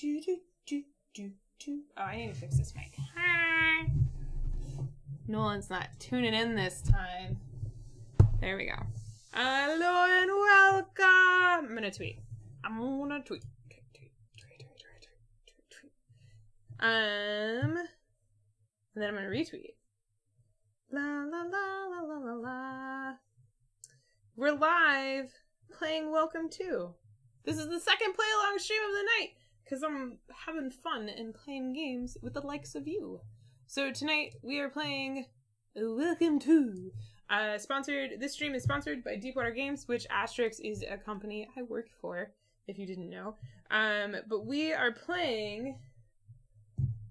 Oh, I need to fix this mic. Nolan's not tuning in this time. There we go. Hello and welcome. I'm gonna tweet. Tweet. And then I'm gonna retweet. La la la la la la la. We're live playing Welcome to. This is the second play along stream of the night because I'm having fun and playing games with the likes of you. So tonight we are playing Welcome to. This stream is sponsored by Deepwater Games, which Asterix is a company I work for, if you didn't know. But we are playing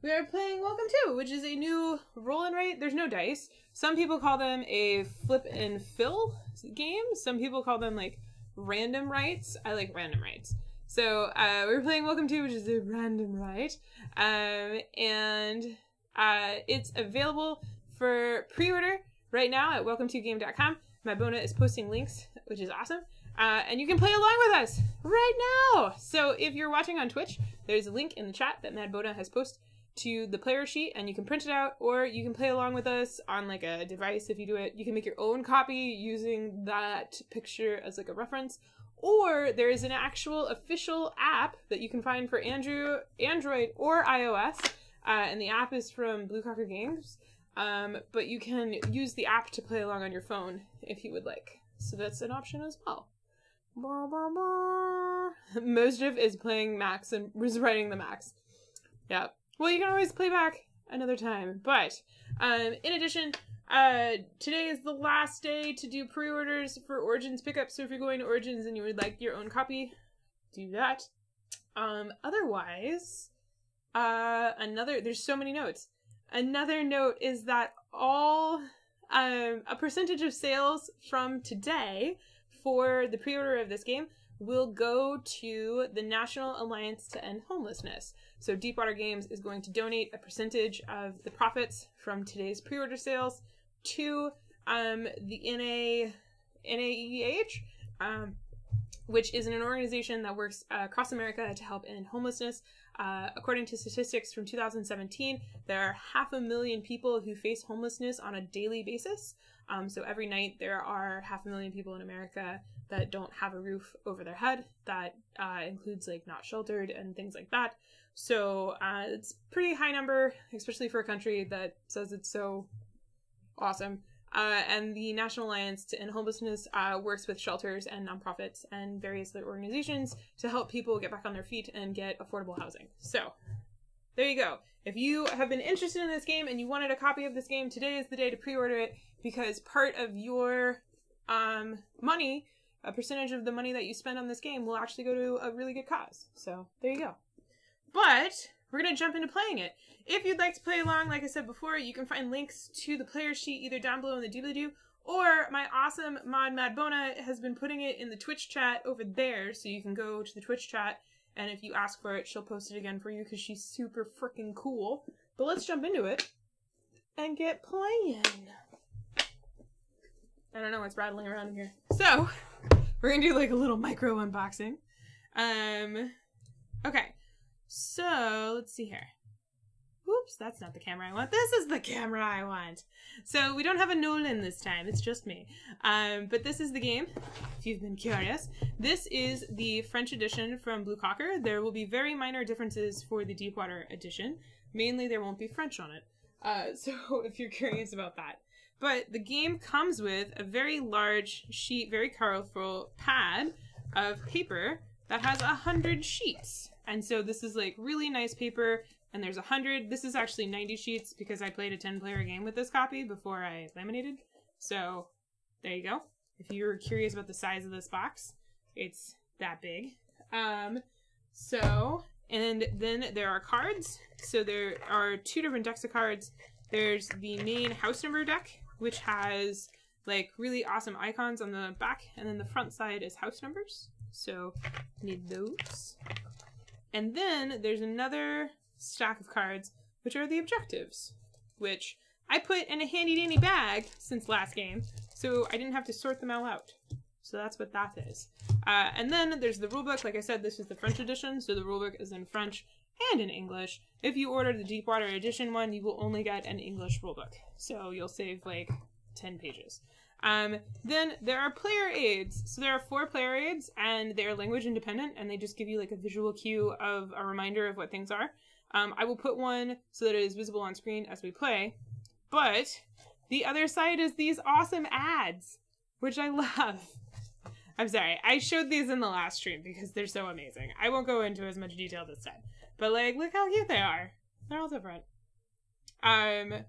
Welcome to, which is a new roll and write. There's no dice. Some people call them a flip and fill game. Some people call them like random writes. I like random writes. So we're playing Welcome to, which is a random write. And it's available for pre-order right now at welcome2game.com. Madbona is posting links, which is awesome. And you can play along with us right now. So if you're watching on Twitch, there's a link in the chat that Madbona has posted to the player sheet, and you can print it out, or you can play along with us on like a device. If you do it, you can make your own copy using that picture as like a reference, or there is an actual official app that you can find for Android or iOS, and the app is from Blue Cocker Games, but you can use the app to play along on your phone if you would like, so that's an option as well. Mosdriv is playing Max and was writing the Max. Yeah. Well, you can always play back another time. But in addition, today is the last day to do pre-orders for Origins pickup. So if you're going to Origins and you would like your own copy, do that. Otherwise, there's so many notes. Another note is that a percentage of sales from today for the pre-order of this game will go to the National Alliance to End Homelessness. So Deepwater Games is going to donate a percentage of the profits from today's pre-order sales to the NAEH, which is an organization that works across America to help end homelessness. According to statistics from 2017, there are 500,000 people who face homelessness on a daily basis. So every night there are 500,000 people in America that don't have a roof over their head. That includes like not sheltered and things like that. So it's a pretty high number, especially for a country that says it's so awesome. And the National Alliance to End Homelessness works with shelters and nonprofits and various other organizations to help people get back on their feet and get affordable housing. So there you go. If you have been interested in this game and you wanted a copy of this game, today is the day to pre-order it, because part of your money, a percentage of the money that you spend on this game, will actually go to a really good cause. So there you go. But we're going to jump into playing it. If you'd like to play along, like I said before, you can find links to the player sheet either down below in the doobly-doo, or my awesome mod Madbona has been putting it in the Twitch chat over there, so you can go to the Twitch chat, and if you ask for it, she'll post it again for you, because she's super freaking cool. But let's jump into it and get playing. I don't know what's rattling around in here. So, we're going to do like a little micro unboxing. Okay. So, let's see here. Oops, that's not the camera I want. This is the camera I want. So, we don't have a Nolan this time. It's just me. But this is the game, if you've been curious. This is the French edition from Blue Cocker. There will be very minor differences for the Deepwater edition. Mainly, there won't be French on it. So, if you're curious about that. But the game comes with a very large sheet, very colorful pad of paper that has 100 sheets. And so this is like really nice paper, and there's 100. This is actually 90 sheets because I played a 10-player game with this copy before I laminated. So there you go. If you're curious about the size of this box, it's that big. And then there are cards. So there are 2 different decks of cards. There's the main house number deck, which has like really awesome icons on the back, and then the front side is house numbers. So need those. And then there's another stack of cards, which are the objectives, which I put in a handy dandy bag since last game, so I didn't have to sort them all out. So that's what that is. And then there's the rulebook. Like I said, this is the French edition, so the rulebook is in French and in English. If you order the Deepwater edition one, you will only get an English rulebook. So you'll save like 10 pages. Then there are player aids. So there are 4 player aids, and they're language independent, and they just give you like a visual cue of a reminder of what things are. I will put one so that it is visible on screen as we play, but the other side is these awesome ads, which I love. I'm sorry, I showed these in the last stream because they're so amazing. I won't go into as much detail this time, but like, look how cute they are. They're all different. I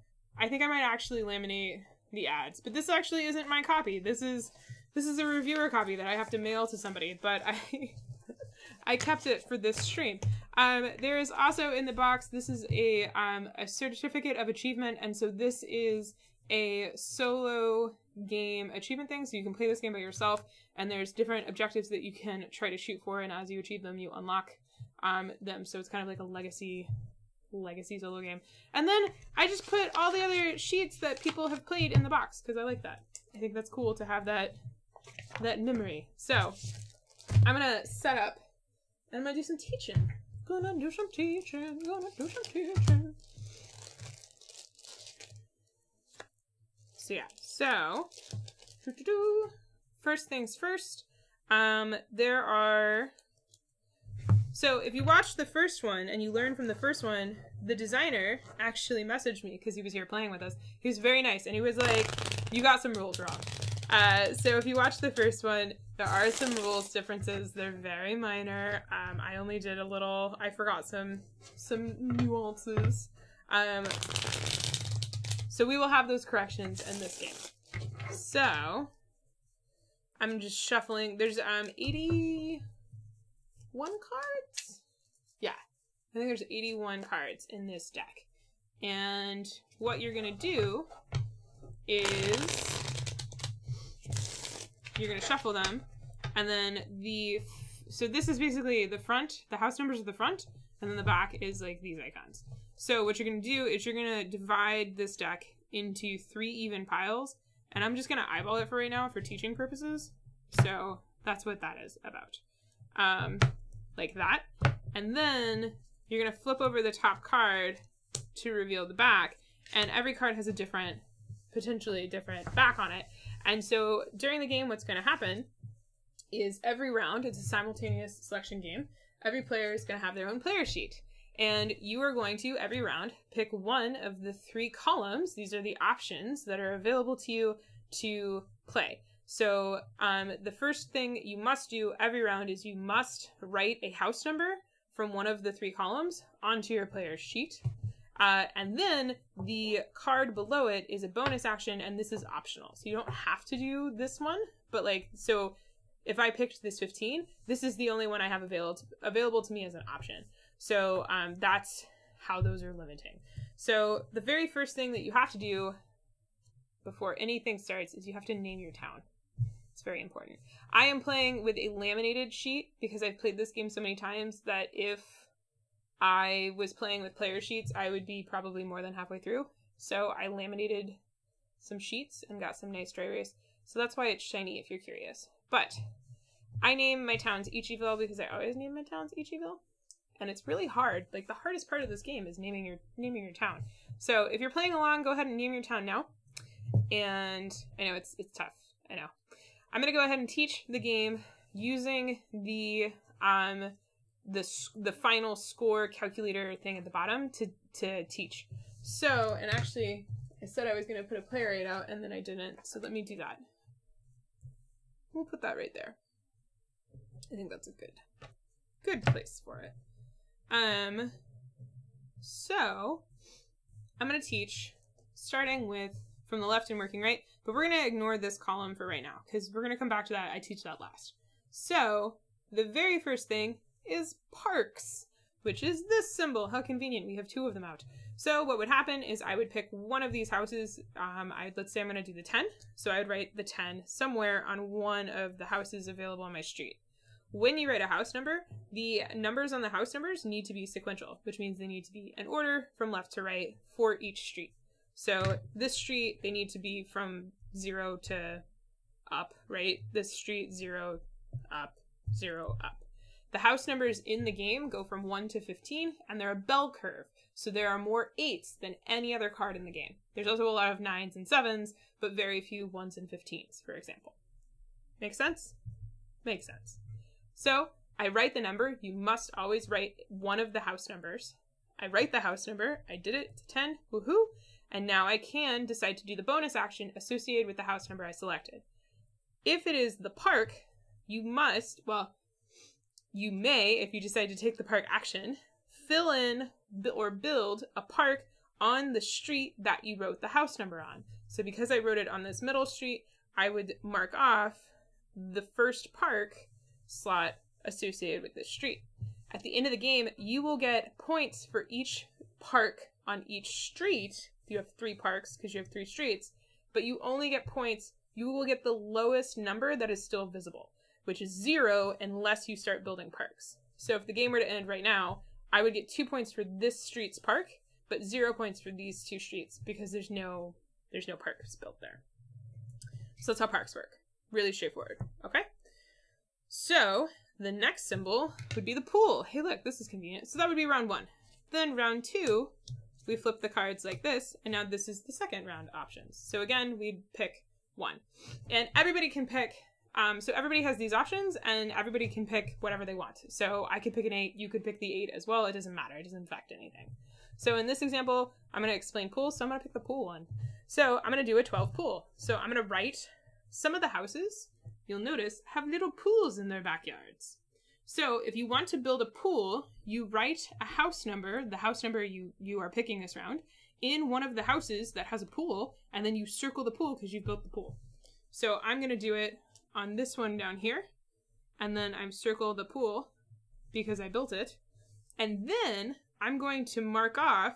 think I might actually laminate the ads, but this actually isn't my copy. This is a reviewer copy that I have to mail to somebody, but I kept it for this stream. There is also in the box, this is a certificate of achievement, and so this is a solo game achievement thing, so you can play this game by yourself, and there's different objectives that you can try to shoot for, and as you achieve them, you unlock them, so it's kind of like a legacy solo game. And then I just put all the other sheets that people have played in the box, because I like that. I think that's cool to have that memory. So, I'm gonna set up, and I'm gonna do some teaching. So yeah, first things first, so if you watch the first one and you learn from the first one, the designer actually messaged me because he was here playing with us. He was very nice, and he was like, you got some rules wrong. So if you watch the first one, there are some rules differences. They're very minor. I only did a little, I forgot some nuances. So we will have those corrections in this game. So I'm just shuffling. There's 81 cards? Yeah. I think there's 81 cards in this deck. And what you're going to do is you're going to shuffle them, and then so this is basically the front, the house numbers of the front, and then the back is like these icons. So what you're going to do is you're going to divide this deck into 3 even piles, and I'm just going to eyeball it for right now for teaching purposes. So that's what that is about. Like that. And then you're going to flip over the top card to reveal the back, and every card has a potentially different back on it. And so during the game, what's going to happen is every round, it's a simultaneous selection game, every player is going to have their own player sheet. And you are going to, every round, pick one of the 3 columns. These are the options that are available to you to play. So the first thing you must do every round is you must write a house number from one of the 3 columns onto your player's sheet. And then the card below it is a bonus action, and this is optional. So you don't have to do this one, but like, so if I picked this 15, this is the only one I have available to me as an option. So that's how those are limiting. So the very first thing that you have to do before anything starts is you have to name your town. It's very important. I am playing with a laminated sheet because I've played this game so many times that if I was playing with player sheets, I would be probably more than halfway through. So I laminated some sheets and got some nice dry erase. So that's why it's shiny if you're curious. But I name my towns Ichiville because I always name my towns Ichiville. And it's really hard. Like, the hardest part of this game is naming your town. So if you're playing along, go ahead and name your town now. And I know it's tough. I know. I'm going to go ahead and teach the game using the final score calculator thing at the bottom to teach. So, and actually, I said I was going to put a player aid out, and then I didn't. So let me do that. We'll put that right there. I think that's a good place for it. So I'm going to teach starting with from the left and working right, but we're going to ignore this column for right now because we're going to come back to that. I teach that last. So the very first thing is parks, which is this symbol. How convenient. We have 2 of them out. So what would happen is I would pick one of these houses. Let's say I'm going to do the 10. So I would write the 10 somewhere on one of the houses available on my street. When you write a house number, the numbers on the house numbers need to be sequential, which means they need to be in order from left to right for each street. So this street, they need to be from 0 to up, right? This street 0 up, 0 up. The house numbers in the game go from 1 to 15, and they're a bell curve. So there are more 8s than any other card in the game. There's also a lot of 9s and 7s, but very few 1s and 15s, for example. Make sense? Makes sense. So I write the number. You must always write one of the house numbers. I write the house number. I did it to 10. Woohoo! And now I can decide to do the bonus action associated with the house number I selected. If it is the park, you must, well, you may, if you decide to take the park action, fill in or build a park on the street that you wrote the house number on. So because I wrote it on this middle street, I would mark off the first park slot associated with this street. At the end of the game, you will get points for each park on each street. You have 3 parks because you have 3 streets, but you only get points. You will get the lowest number that is still visible, which is 0 unless you start building parks. So if the game were to end right now, I would get 2 points for this street's park, but 0 points for these 2 streets because there's no parks built there. So that's how parks work. Really straightforward. Okay? So the next symbol would be the pool. Hey, look, this is convenient. So that would be round 1. Then round 2, we flip the cards like this, and now this is the second round options. So again, we'd pick 1. And everybody can pick, so everybody has these options, and everybody can pick whatever they want. So I could pick an 8, you could pick the 8 as well, it doesn't matter, it doesn't affect anything. So in this example, I'm going to explain pools, so I'm going to pick the pool one. So I'm going to do a 12 pool. So I'm going to write some of the houses, you'll notice, have little pools in their backyards. So if you want to build a pool, you write a house number, the house number you are picking this round, in one of the houses that has a pool, and then you circle the pool because you've built the pool. So I'm going to do it on this one down here, and then I'm circle the pool because I built it, and then I'm going to mark off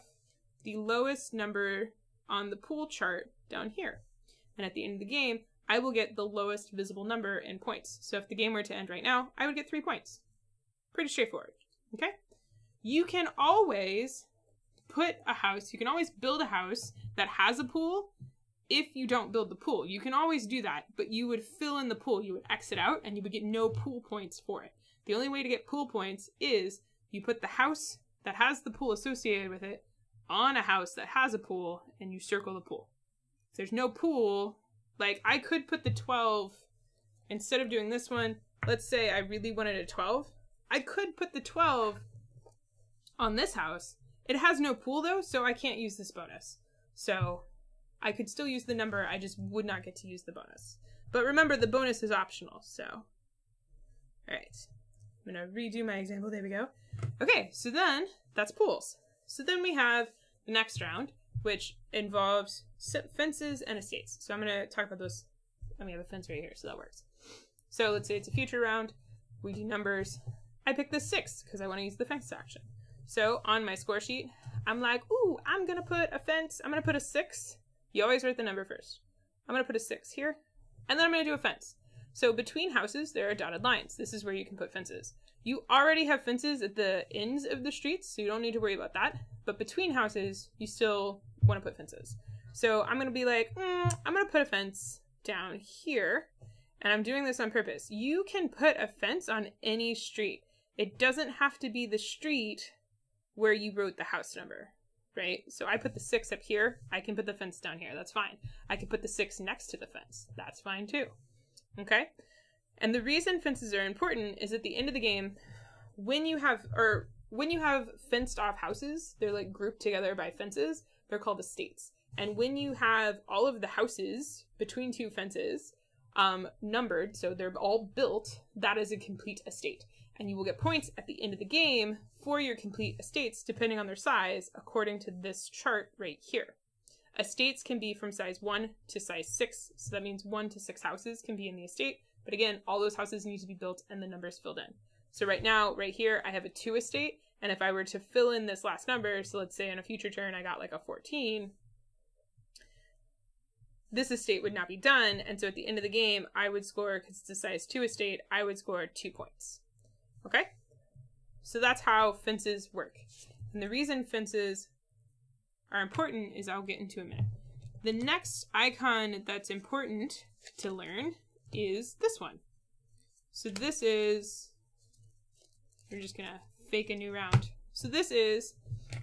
the lowest number on the pool chart down here. And at the end of the game, I will get the lowest visible number in points. So if the game were to end right now, I would get 3 points. Pretty straightforward, okay? You can always put a house, you can always build a house that has a pool if you don't build the pool. You can always do that, but you would fill in the pool. You would exit out and you would get no pool points for it. The only way to get pool points is you put the house that has the pool associated with it on a house that has a pool and you circle the pool. If there's no pool, like I could put the 12, instead of doing this one, let's say I really wanted a 12, I could put the 12 on this house. It has no pool though, so I can't use this bonus. So I could still use the number, I just would not get to use the bonus. But remember, the bonus is optional, so. Alright, I'm gonna redo my example, there we go. Okay, so then, that's pools. So then we have the next round, which involves fences and estates. So I'm gonna talk about those, we have a fence right here, so that works. So let's say it's a future round, we do numbers. I pick the 6, because I want to use the fence action. So on my score sheet, I'm like, ooh, I'm gonna put a fence, I'm gonna put a 6. You always write the number first. I'm gonna put a 6 here, and then I'm gonna do a fence. So between houses, there are dotted lines. This is where you can put fences. You already have fences at the ends of the streets, so you don't need to worry about that. But between houses, you still want to put fences. So I'm gonna be like, I'm gonna put a fence down here, and I'm doing this on purpose. You can put a fence on any street. It doesn't have to be the street where you wrote the house number, right? So I put the 6 up here. I can put the fence down here. That's fine. I can put the 6 next to the fence. That's fine too. Okay? And the reason fences are important is at the end of the game, when you have fenced off houses, they're like grouped together by fences, they're called estates. And when you have all of the houses between 2 fences numbered, so they're all built, that is a complete estate. And you will get points at the end of the game for your complete estates, depending on their size, according to this chart right here. Estates can be from size 1 to size 6, so that means 1 to 6 houses can be in the estate. But again, all those houses need to be built and the numbers filled in. So right now, right here, I have a 2 estate, and if I were to fill in this last number, so let's say in a future turn I got like a 14, this estate would not be done, and so at the end of the game, I would score, because it's a size 2 estate, I would score 2 points. Okay? So that's how fences work. And the reason fences are important is I'll get into in a minute. The next icon that's important to learn is this one. So this is, we're just gonna fake a new round. So this is,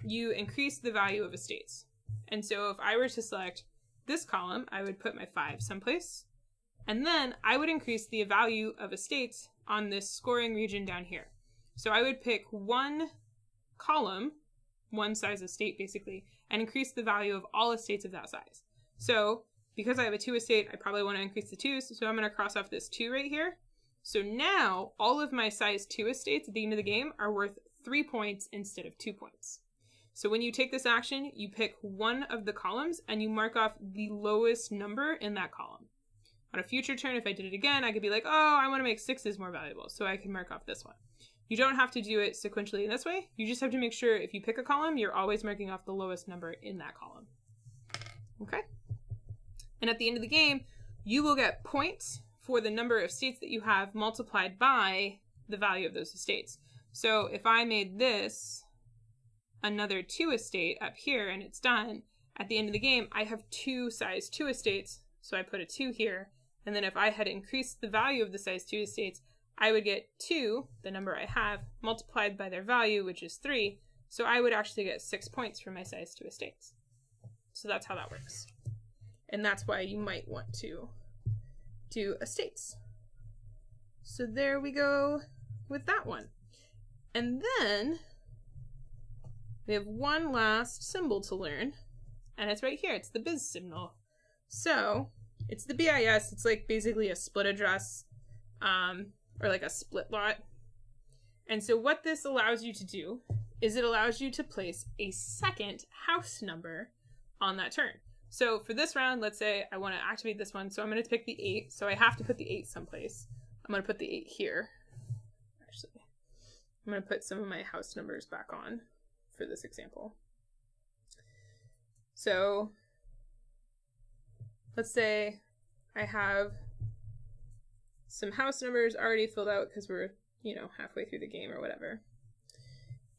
you increase the value of estates. And so if I were to select this column, I would put my 5 someplace. And then I would increase the value of estates on this scoring region down here. So I would pick one column, one size estate basically, and increase the value of all estates of that size. So because I have a 2 estate, I probably want to increase the 2s. So I'm going to cross off this 2 right here. So now all of my size 2 estates at the end of the game are worth 3 points instead of 2 points. So when you take this action, you pick one of the columns and you mark off the lowest number in that column. On a future turn, if I did it again, I could be like, oh, I want to make 6s more valuable. So I can mark off this one. You don't have to do it sequentially in this way. You just have to make sure if you pick a column, you're always marking off the lowest number in that column. Okay? And at the end of the game, you will get points for the number of estates that you have multiplied by the value of those estates. So if I made this another 2 estate up here and it's done, at the end of the game, I have 2 size 2 estates. So I put a 2 here. And then if I had increased the value of the size 2 estates, I would get 2, the number I have, multiplied by their value, which is 3. So I would actually get 6 points for my size 2 estates. So that's how that works. And that's why you might want to do estates. So there we go with that one. And then we have one last symbol to learn, and it's right here. It's the biz symbol. So it's the BIS. It's like basically a split address, or like a split lot. And so what this allows you to do is it allows you to place a second house number on that turn. So for this round, let's say I want to activate this one. So I'm going to pick the 8. So I have to put the 8 someplace. I'm going to put the 8 here. Actually, I'm going to put some of my house numbers back on for this example. So let's say I have some house numbers already filled out because we're, halfway through the game or whatever.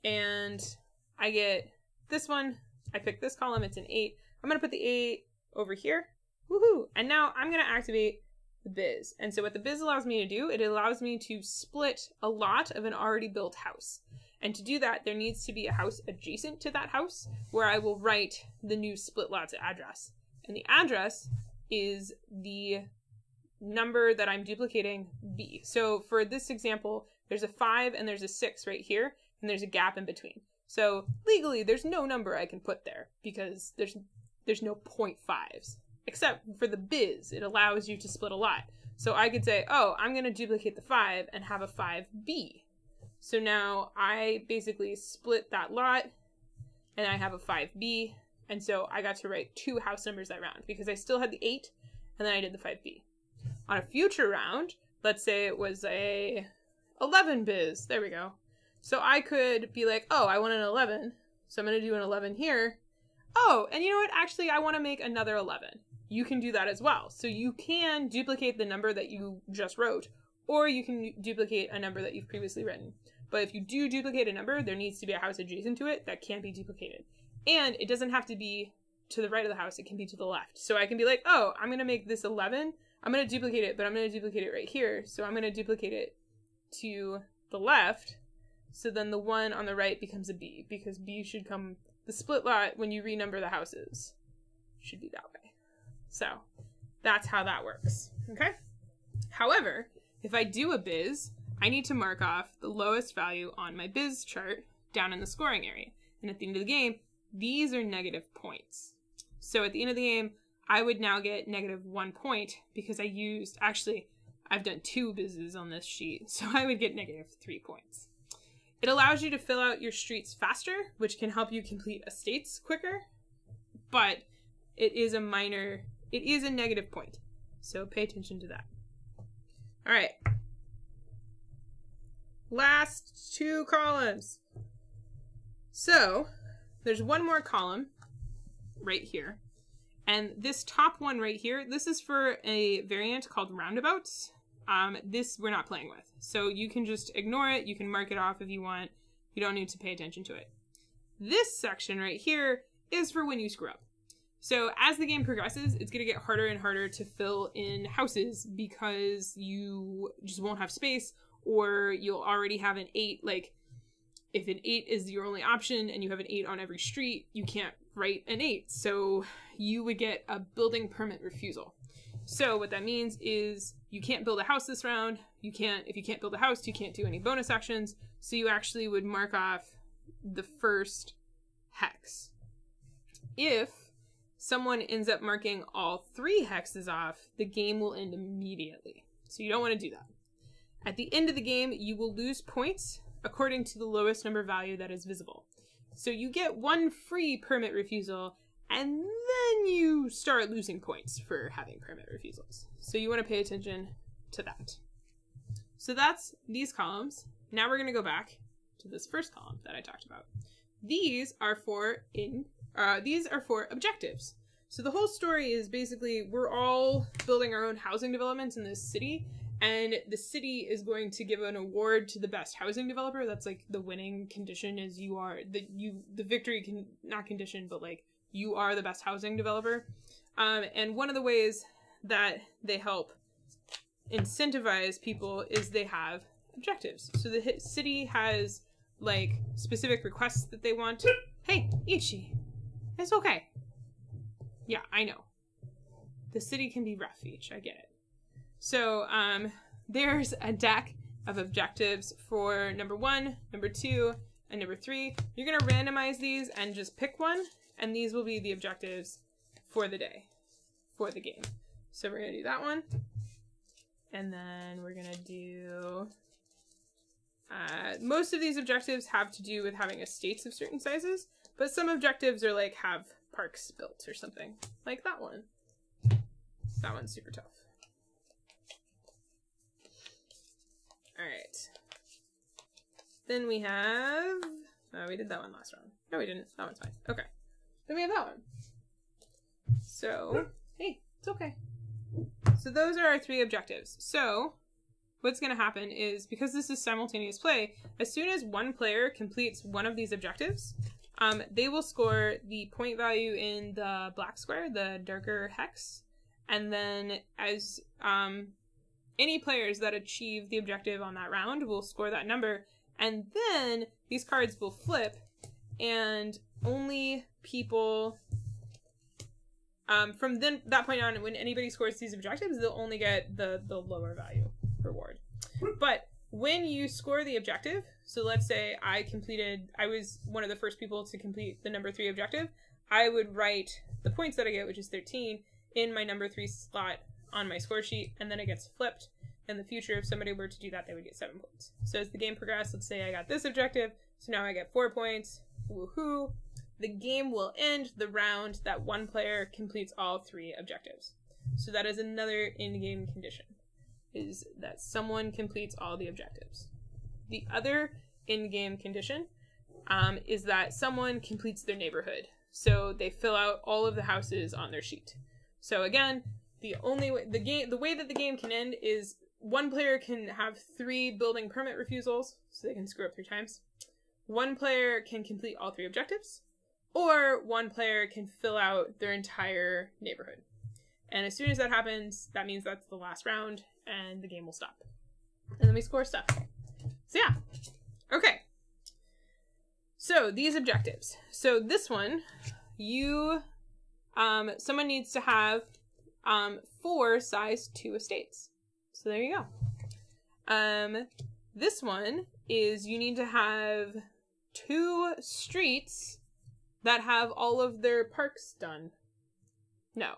And I get this one. I pick this column. It's an 8. I'm going to put the 8 over here. Woohoo! And now I'm going to activate the biz. And so what the biz allows me to do, it allows me to split a lot of an already built house. And to do that, there needs to be a house adjacent to that house where I will write the new split lot's address. And the address is the number that I'm duplicating, B. So for this example, there's a 5 and there's a 6 right here, and there's a gap in between. So legally, there's no number I can put there because there's no 0.5s. Except for the biz, it allows you to split a lot. So I could say, oh, I'm going to duplicate the 5 and have a 5B. So now I basically split that lot and I have a 5B. And so I got to write 2 house numbers that round because I still had the 8 and then I did the 5B. On a future round, let's say it was a 11 biz. There we go. So I could be like, oh, I want an 11. So I'm going to do an 11 here. Oh, and you know what? Actually, I want to make another 11. You can do that as well. So you can duplicate the number that you just wrote, or you can duplicate a number that you've previously written. But if you do duplicate a number, there needs to be a house adjacent to it that can't be duplicated. And it doesn't have to be to the right of the house. It can be to the left. So I can be like, oh, I'm going to make this 11. I'm going to duplicate it, but I'm going to duplicate it right here. So I'm going to duplicate it to the left. So then the one on the right becomes a B, because B should come, the split lot, when you renumber the houses, should be that way. So that's how that works. Okay? However, if I do a biz, I need to mark off the lowest value on my biz chart down in the scoring area. And at the end of the game, these are negative points. So at the end of the game, I would now get negative 1 point because I used, actually, I've done 2 bizzes on this sheet, so I would get negative 3 points. It allows you to fill out your streets faster, which can help you complete estates quicker, but it is a negative point. So pay attention to that. All right. Last 2 columns. So there's one more column right here. And this top one right here, this is for a variant called roundabouts. This we're not playing with. So you can just ignore it. You can mark it off if you want. You don't need to pay attention to it. This section right here is for when you screw up. So as the game progresses, it's going to get harder and harder to fill in houses because you just won't have space, or you'll already have an 8. Like, if an 8 is your only option and you have an 8 on every street, you can't write an 8. So you would get a building permit refusal. So what that means is you can't build a house this round. If you can't build a house, you can't do any bonus actions. So you actually would mark off the first hex. If someone ends up marking all 3 hexes off, the game will end immediately. So you don't want to do that. At the end of the game, you will lose points according to the lowest number value that is visible. So you get 1 free permit refusal, and then you start losing points for having permit refusals. So you want to pay attention to that. So that's these columns. Now we're going to go back to this first column that I talked about. These are for objectives. So the whole story is basically we're all building our own housing developments in this city, and the city is going to give an award to the best housing developer. That's like the winning condition is the victory can not condition, but like you are the best housing developer. And one of the ways that they help incentivize people is they have objectives. So the city has like specific requests that they want. Hey, Ichi, it's okay. Yeah, I know. The city can be rough, Ichi. I get it. So there's a deck of objectives for number 1, number 2, and number 3. You're going to randomize these and just pick one, and these will be the objectives for the day, for the game. So we're going to do that one. And then we're going to do... most of these objectives have to do with having estates of certain sizes, but some objectives are like have parks built or something. Like that one. That one's super tough. Alright. Then we have... Oh, we did that one last round. No, we didn't. That one's fine. Okay. Then we have that one. So, hey, it's okay. So those are our 3 objectives. So, what's going to happen is, because this is simultaneous play, as soon as one player completes one of these objectives, they will score the point value in the black square, the darker hex, and then as any players that achieve the objective on that round will score that number, and then these cards will flip, and only people from that point on, when anybody scores these objectives, they'll only get the lower value reward. But when you score the objective, so let's say I was one of the first people to complete the number 3 objective, I would write the points that I get, which is 13, in my number 3 slot on my score sheet, and then it gets flipped. In the future, if somebody were to do that, they would get 7 points. So as the game progressed, let's say I got this objective, so now I get 4 points. Woohoo! The game will end the round that one player completes all 3 objectives. So that is another in-game condition, is that someone completes all the objectives. The other in-game condition is that someone completes their neighborhood. So they fill out all of the houses on their sheet. So again, the way that the game can end is one player can have 3 building permit refusals, so they can screw up 3 times. One player can complete all 3 objectives, or one player can fill out their entire neighborhood. And as soon as that happens, that means that's the last round, and the game will stop. And then we score stuff. So yeah. Okay. So these objectives. So this one, someone needs to have 4 size 2 estates. So there you go. This one is you need to have 2 streets that have all of their parks done. No.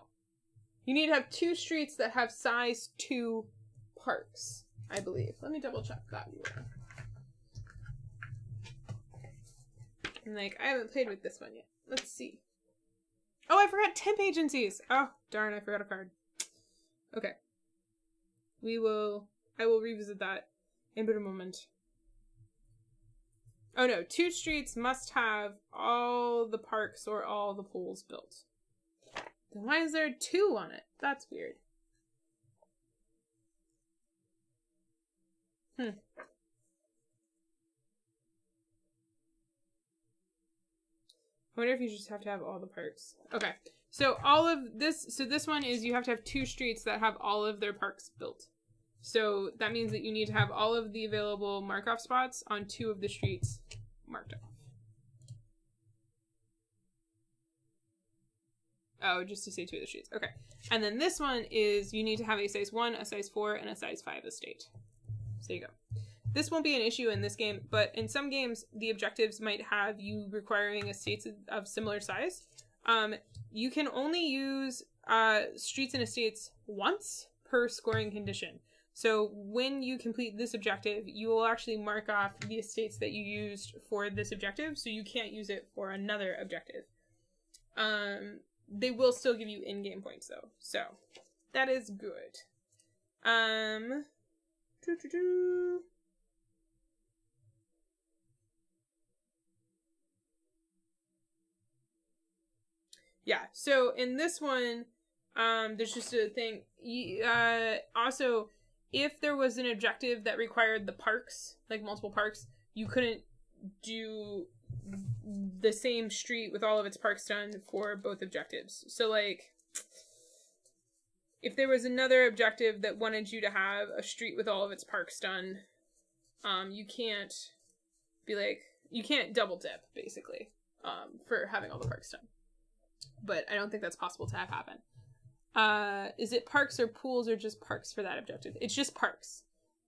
You need to have 2 streets that have size 2 parks, I believe. Let me double check that. Like, I haven't played with this one yet. Let's see. Oh, I forgot temp agencies. Oh, darn, I forgot a card. Okay. I will revisit that in a moment. Oh no, 2 streets must have all the parks or all the pools built. Then why is there 2 on it? That's weird. I wonder if you just have to have all the parks. Okay, So all of this, so this one is you have to have 2 streets that have all of their parks built. So that means that you need to have all of the available mark-off spots on 2 of the streets marked off. Oh, just to say 2 of the streets. Okay. And then this one is you need to have a size 1, a size 4, and a size 5 estate. So there you go. This won't be an issue in this game, but in some games, the objectives might have you requiring estates of similar size. You can only use streets and estates once per scoring condition. So when you complete this objective, you will actually mark off the estates that you used for this objective, so you can't use it for another objective. They will still give you in-game points though, so that is good. Yeah, so in this one, there's just a thing. Also, if there was an objective that required the parks, like multiple parks, you couldn't do the same street with all of its parks done for both objectives. So, like, if there was another objective that wanted you to have a street with all of its parks done, you can't be like, you can't double dip, basically, for having all the parks done. But I don't think that's possible to have happen. Is it parks or pools or just parks for that objective? It's just parks.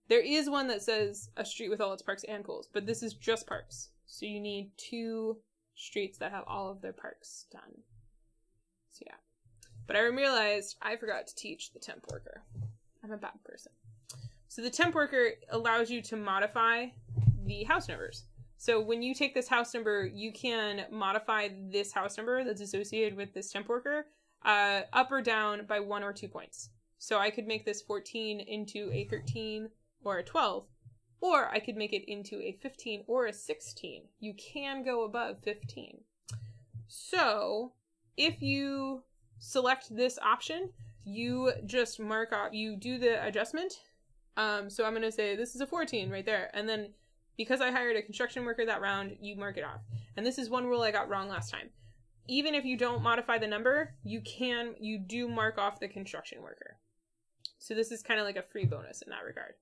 There is one that says a street with all its parks and pools, but this is just parks. So you need 2 streets that have all of their parks done. So yeah. But I realized I forgot to teach the temp worker. I'm a bad person. So the temp worker allows you to modify the house numbers. So when you take this house number, you can modify this house number that's associated with this temp worker up or down by 1 or 2 points. So I could make this 14 into a 13 or a 12, or I could make it into a 15 or a 16. You can go above 15. So if you select this option, you just mark off, you do the adjustment. So I'm going to say this is a 14 right there. And then because I hired a construction worker that round, you mark it off. And this is one rule I got wrong last time. Even if you don't modify the number, you do mark off the construction worker. So this is kind of like a free bonus in that regard.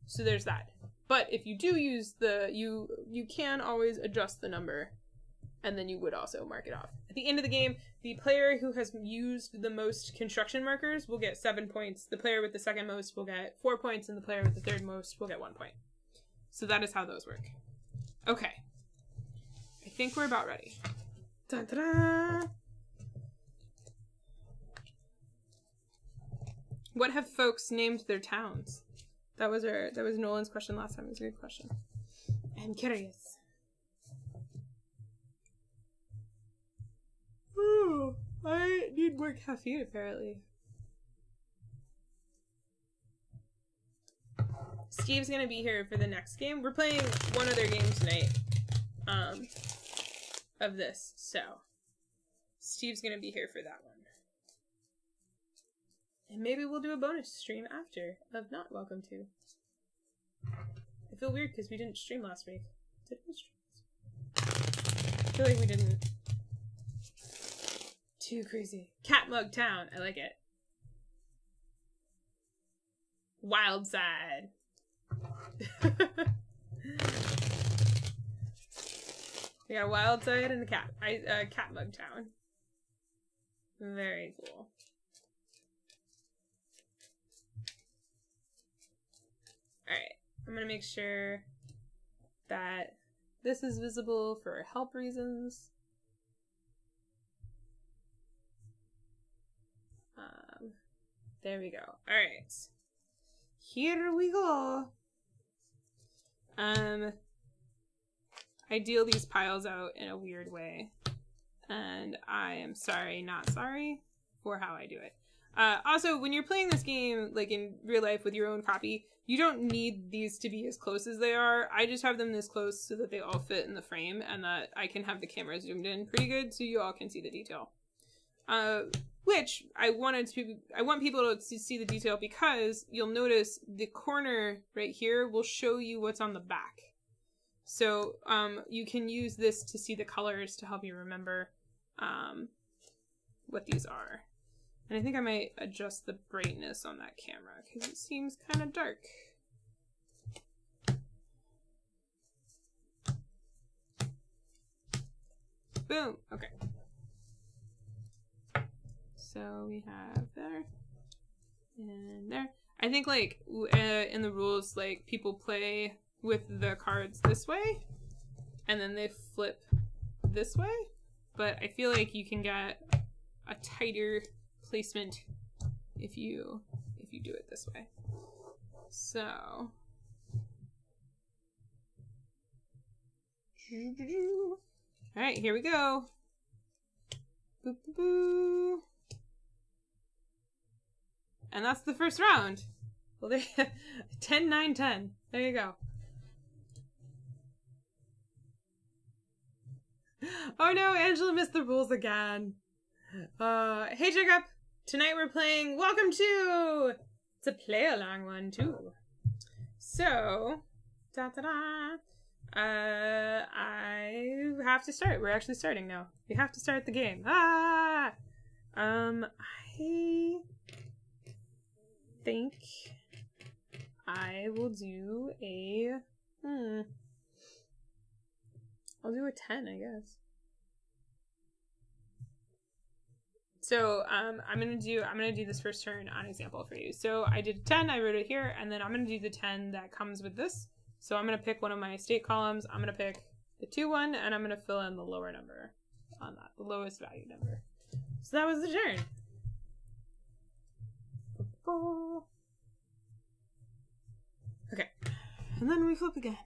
So there's that. But if you do use you can always adjust the number, and then you would also mark it off. At the end of the game, the player who has used the most construction markers will get 7 points. The player with the second most will get 4 points, and the player with the third most will get 1 point. So that is how those work. Okay. I think we're about ready. Dun-da-da! What have folks named their towns? That was Nolan's question last time. It was a good question. I'm curious. Ooh, I need more caffeine apparently. Steve's gonna be here for the next game. We're playing one other game tonight. Of this, so Steve's gonna be here for that one. And maybe we'll do a bonus stream after of Not Welcome To. I feel weird because we didn't stream last week. Did we stream last week? I feel like we didn't. Too crazy. Cat Mug Town. I like it. Wild Side. We got a Wild Side and a Cat Mug Town. Very cool. Alright, I'm gonna make sure that this is visible for help reasons. There we go. Alright. Here we go. I deal these piles out in a weird way. And I am sorry, not sorry for how I do it. Also, when you're playing this game, like in real life with your own copy, you don't need these to be as close as they are. I just have them this close so that they all fit in the frame and that I can have the camera zoomed in pretty good so you all can see the detail. Which I want people to see the detail because you'll notice the corner right here will show you what's on the back. So you can use this to see the colors to help you remember. what these are. And I think I might adjust the brightness on that camera because it seems kind of dark. Boom. Okay. So we have there and there. I think like in the rules, like people play with the cards this way and then they flip this way. But I feel like you can get a tighter placement if you do it this way. So all right, here we go. Boo, boo, boo. And that's the first round. Well, there 10, 9, 10. There you go. Oh no, Angela missed the rules again. Hey Jacob, tonight we're playing Welcome to. It's a play-along one too. So, I have to start. We're actually starting now. We have to start the game. I think I will do a I'll do a 10, I guess. So I'm gonna do this first turn on example for you. So I did a 10, I wrote it here, and then I'm gonna do the 10 that comes with this. So I'm gonna pick one of my state columns, I'm gonna pick the 2 one, and I'm gonna fill in the lower number on that, the lowest value number. So that was the turn. Okay. And then we flip again.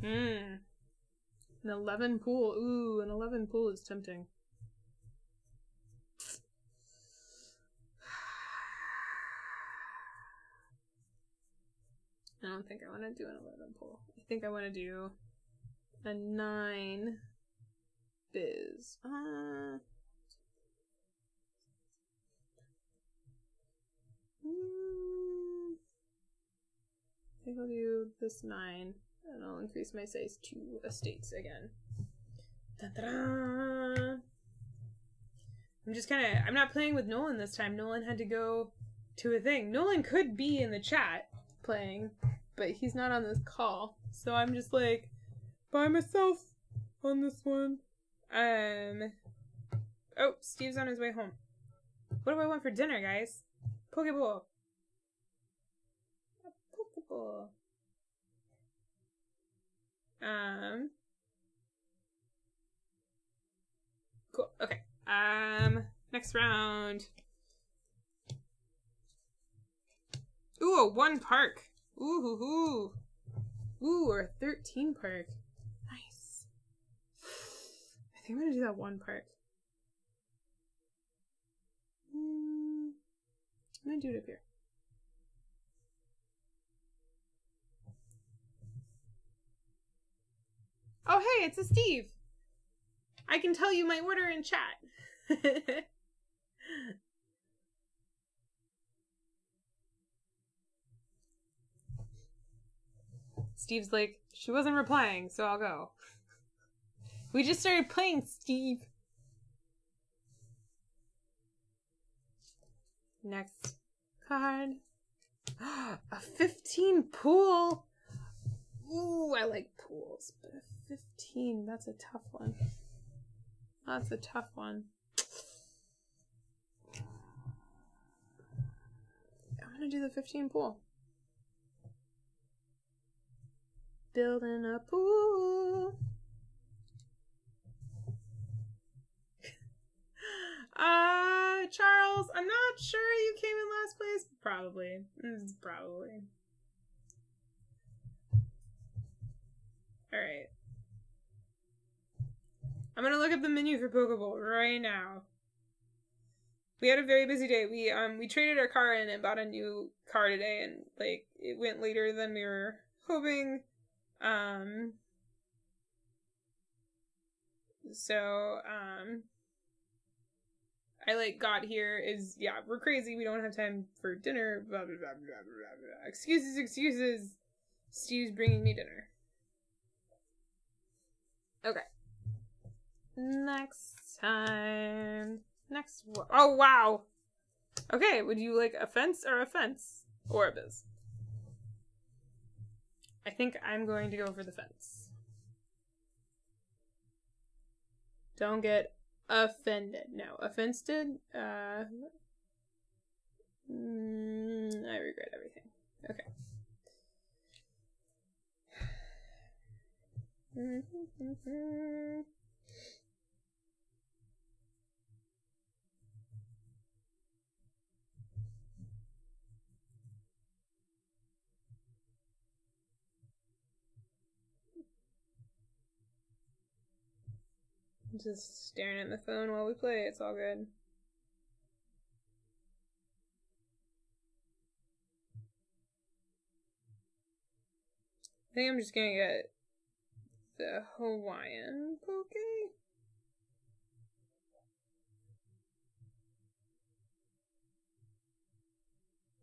An 11 pool. Ooh, an 11 pool is tempting. I don't think I want to do an 11 pool. I think I want to do a 9 biz. I think I'll do this 9. And I'll increase my size 2 estates again. Da-da-da! I'm not playing with Nolan this time. Nolan had to go to a thing. Nolan could be in the chat playing, but he's not on this call. So I'm just like, by myself on this one. Oh, Steve's on his way home. What do I want for dinner, guys? Pokeball. A Pokeball. Cool. Okay. Next round. Ooh, a 1 park. Ooh. Ooh, or a 13 park. Nice. I think I'm gonna do that 1 park. I'm gonna do it up here. Oh, hey, it's a Steve. I can tell you my order in chat. Steve's like, she wasn't replying, so I'll go. We just started playing, Steve. Next card. A 15 pool. Ooh, I like pools, but a 15, that's a tough one. That's a tough one. I'm gonna do the 15 pool. Building a pool. Charles, I'm not sure you came in last place. Probably. Probably. Alright. I'm gonna look up the menu for Pokeball right now. We had a very busy day. We traded our car in and bought a new car today, and like it went later than we were hoping. I like got here is, yeah, we're crazy. We don't have time for dinner. Blah, blah, blah, blah, blah, blah. Excuses, excuses. Steve's bringing me dinner. Okay. Next time. Oh, wow. Okay, would you like a fence or a fence? Or a biz? I think I'm going to go for the fence. Don't get offended. No, offended. I regret everything. Okay. Just staring at the phone while we play. It's all good. I think I'm just gonna get the Hawaiian poke.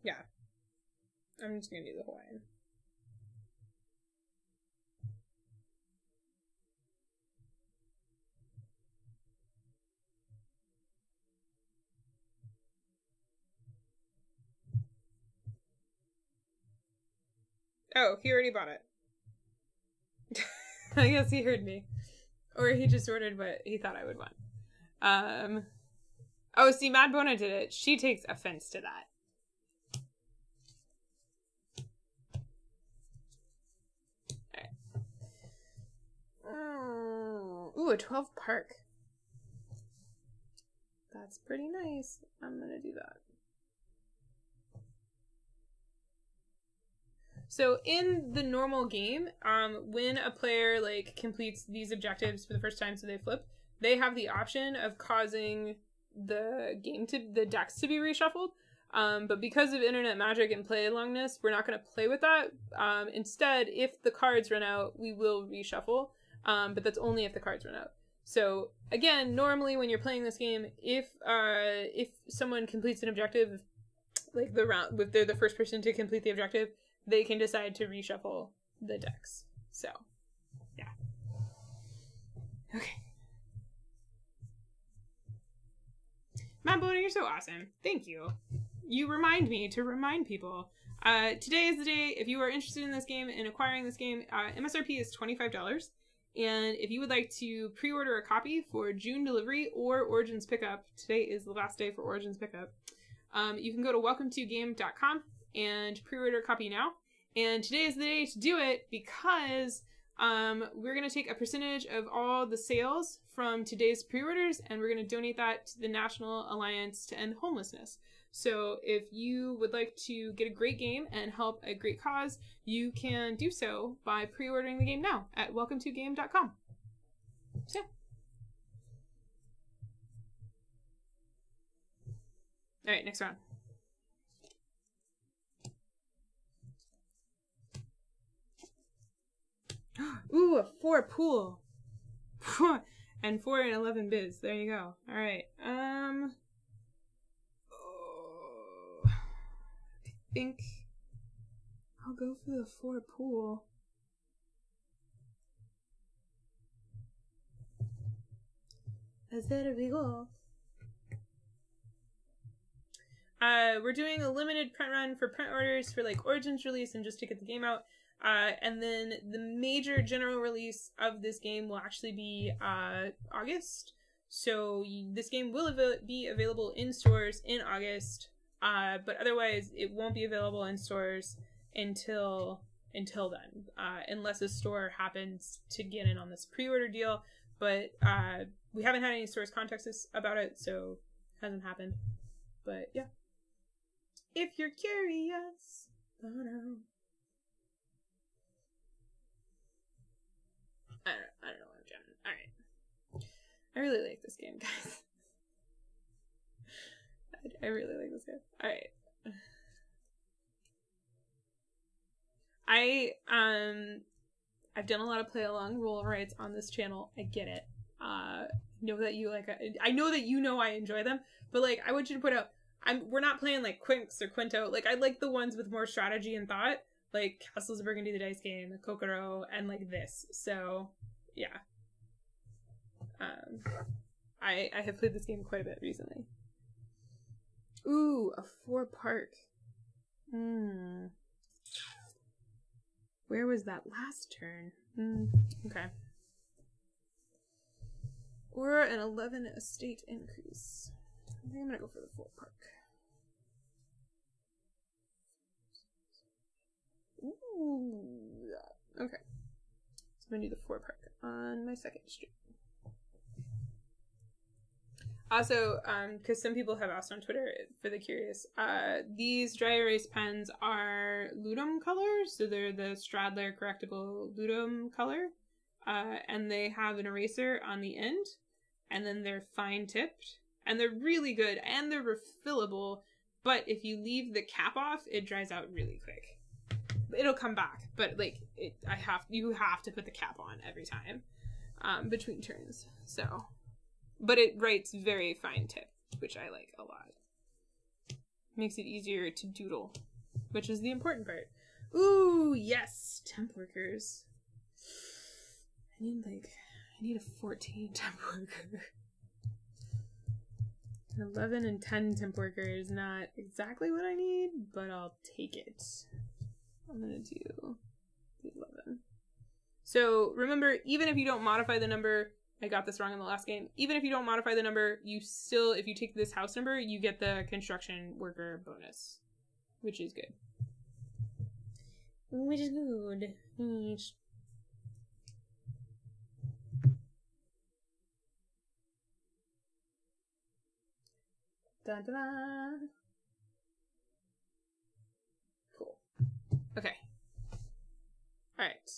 Yeah. I'm just gonna do the Hawaiian. Oh, he already bought it. I guess he heard me. Or he just ordered what he thought I would want. Oh, see, Mad Bona did it. She takes offense to that. Alright. Ooh, a 12 park. That's pretty nice. I'm gonna do that. So in the normal game, when a player like completes these objectives for the first time, so they flip, they have the option of causing the decks to be reshuffled. But because of internet magic and play alongness, we're not going to play with that. Instead, if the cards run out, we will reshuffle. But that's only if the cards run out. So again, normally when you're playing this game, if someone completes an objective, like if they're the first person to complete the objective, they can decide to reshuffle the decks. So, yeah. Okay. Matt Bona, you're so awesome. Thank you. You remind me to remind people. Today is the day, if you are interested in this game and acquiring this game, MSRP is $25. And if you would like to pre-order a copy for June delivery or Origins pickup, today is the last day for Origins pickup, you can go to welcometogame.com and pre-order a copy now. And today is the day to do it because we're going to take a percentage of all the sales from today's pre-orders and we're going to donate that to the National Alliance to End Homelessness. So if you would like to get a great game and help a great cause, you can do so by pre-ordering the game now at welcometogame.com. So yeah. All right, next round. Ooh, a 4 pool. And 4 and 11 biz. There you go. All right. I think I'll go for the 4 pool. There we go. We're doing a limited print run for print orders for like Origins release and just to get the game out. And then the major general release of this game will actually be August. So this game will be available in stores in August, but otherwise it won't be available in stores until then, unless a store happens to get in on this pre-order deal. But we haven't had any stores contact us about it, so it hasn't happened. But yeah, if you're curious, I don't know what I'm doing. Alright. I really like this game, guys. I really like this game. Alright. I've done a lot of play along role rights on this channel. I get it. know that you like. I know that you know I enjoy them, but like I want you to put out. We're not playing like Quinks or Quinto. Like I like the ones with more strategy and thought, like Castles of Burgundy, the dice game, the Kokoro, and like this. So yeah, I have played this game quite a bit recently. Ooh, a 4-park. Where was that last turn? Okay. Or an 11 estate increase. I think I'm gonna go for the 4-park. Ooh, yeah. Okay. So I'm gonna do the 4-park on my second street. Also, because some people have asked on Twitter, for the curious, these dry erase pens are Ludum colors, so they're the Stradler correctable Ludum color, and they have an eraser on the end, and then they're fine tipped, and they're really good, and they're refillable, but if you leave the cap off, it dries out really quick. It'll come back, but like you have to put the cap on every time between turns. So, but it writes very fine tip, which I like a lot. Makes it easier to doodle, which is the important part. Ooh, yes, temp workers. I need a 14 temp worker. 11 and 10 temp worker is not exactly what I need, but I'll take it. I'm gonna do 11. So remember, even if you don't modify the number, I got this wrong in the last game, even if you don't modify the number, you still, if you take this house number, you get the construction worker bonus, which is good. Which is good. Dun, dun, dun. Cool. Okay. All right.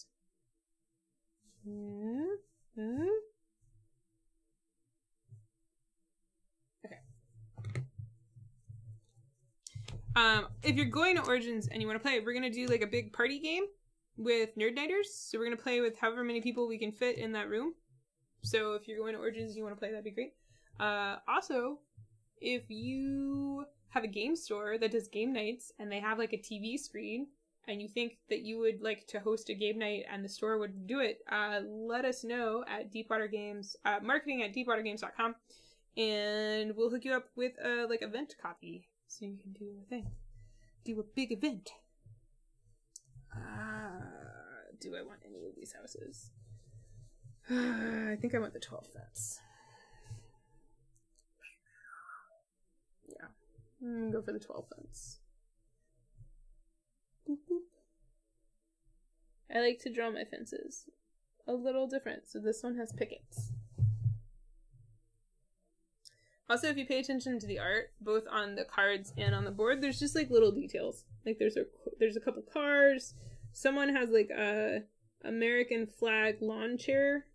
Okay. If you're going to Origins and you want to play, we're gonna do like a big party game with Nerd Nighters. So we're gonna play with however many people we can fit in that room. So if you're going to Origins and you want to play, that'd be great. Also, if you have a game store that does game nights and they have like a TV screen and you think that you would like to host a game night and the store would do it, let us know at Deepwater Games, marketing at deepwatergames.com, and we'll hook you up with a like event copy so you can do a thing. Do a big event. Do I want any of these houses? I think I want the 12 fence. Yeah. Go for the 12 fence. Boop, boop. I like to draw my fences a little different, so this one has pickets. Also, if you pay attention to the art, both on the cards and on the board, there's just like little details. Like there's a couple cars. Someone has like a American flag lawn chair.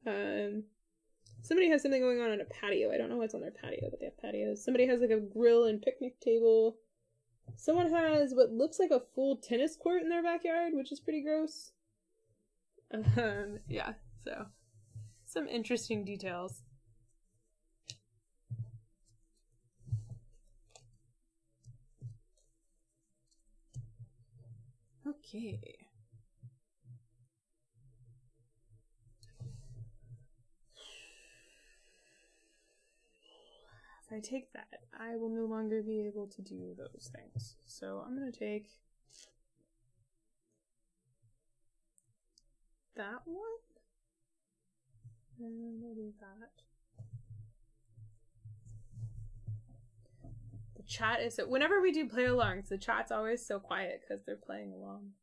Somebody has something going on a patio. I don't know what's on their patio, but they have patios. Somebody has like a grill and picnic table. Someone has what looks like a full tennis court in their backyard, which is pretty gross. Yeah, so some interesting details. Okay. If I take that, I will no longer be able to do those things. So I'm going to take that one. And I'll do that. The chat is so... Whenever we do play-alongs, the chat's always so quiet because they're playing along.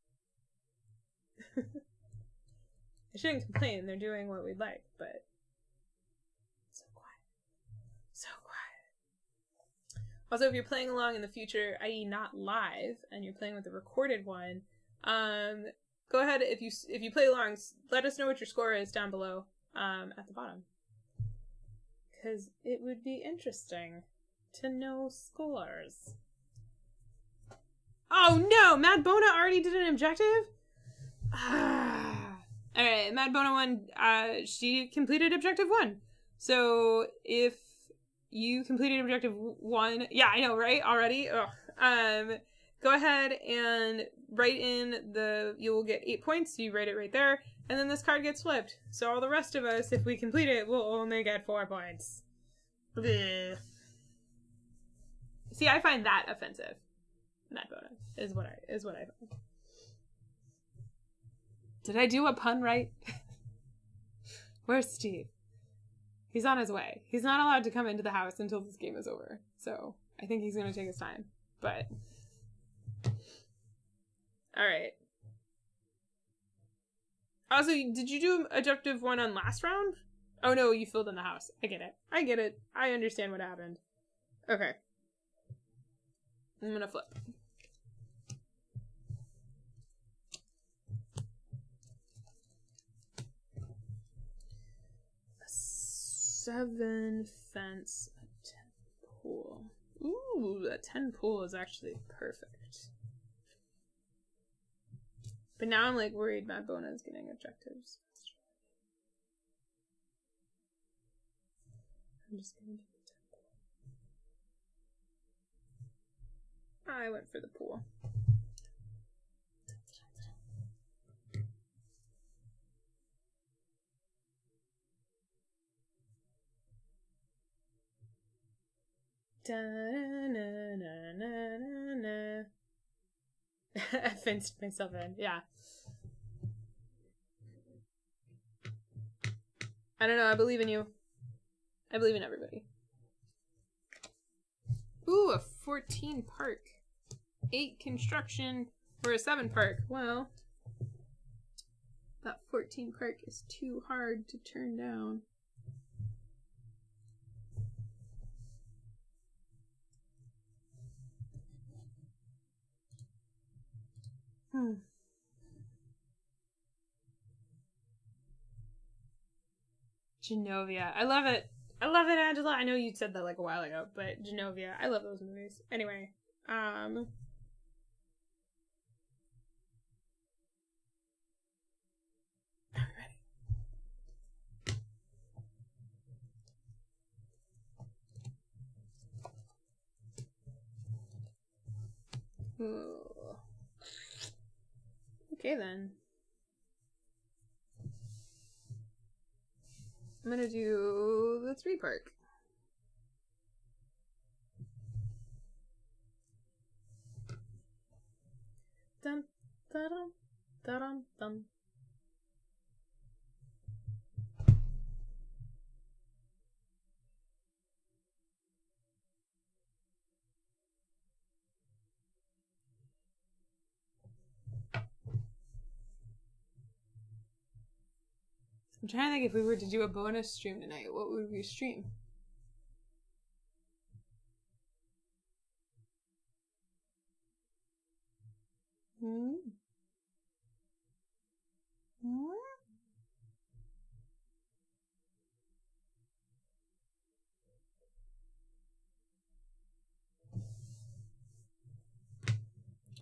I shouldn't complain. They're doing what we'd like, but... So quiet. So quiet. Also, if you're playing along in the future, i.e. not live, and you're playing with the recorded one, go ahead, if you play along, let us know what your score is down below at the bottom. Because it would be interesting to know scores. Oh no! Mad Bona already did an objective? Alright, Mad Bona 1, she completed objective 1. So if you completed objective 1, yeah, I know, right? Already. Ugh. Go ahead and write in you will get 8 points. So you write it right there, and then this card gets flipped. So all the rest of us, if we complete it, will only get 4 points. Blech. See, I find that offensive. That bonus is what I find. Did I do a pun right? Where's Steve? He's on his way. He's not allowed to come into the house until this game is over. So I think he's going to take his time. But all right. Also, did you do objective 1 on last round? Oh no, you filled in the house. I get it. I understand what happened. Okay. I'm going to flip. A 7 fence, a 10 pool. Ooh, a 10 pool is actually perfect. But now I'm like worried Matt Bona is getting objectives. I'm just gonna do the 10 pool. I went for the pool. I fenced myself in. Yeah. I don't know. I believe in you. I believe in everybody. Ooh, a 14 park. 8 construction. Or a 7 park. Well, that 14 park is too hard to turn down. Genovia. I love it. I love it, Angela. I know you said that like a while ago, but Genovia. I love those movies. Anyway, All right. Ooh. Okay then. I'm gonna do the 3 park. Dun dun dun dun. I'm trying to think if we were to do a bonus stream tonight, what would we stream?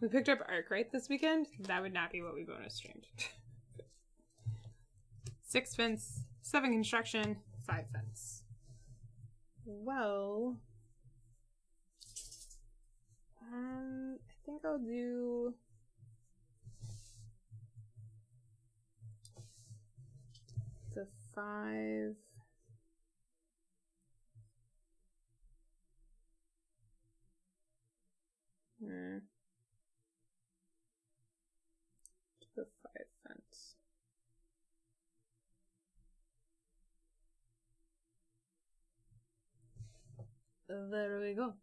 We picked up Arkwright this weekend. That would not be what we bonus streamed. 6 fence, 7 construction, 5 fence. Well, I think I'll do the 5. The 5 fence. There we go.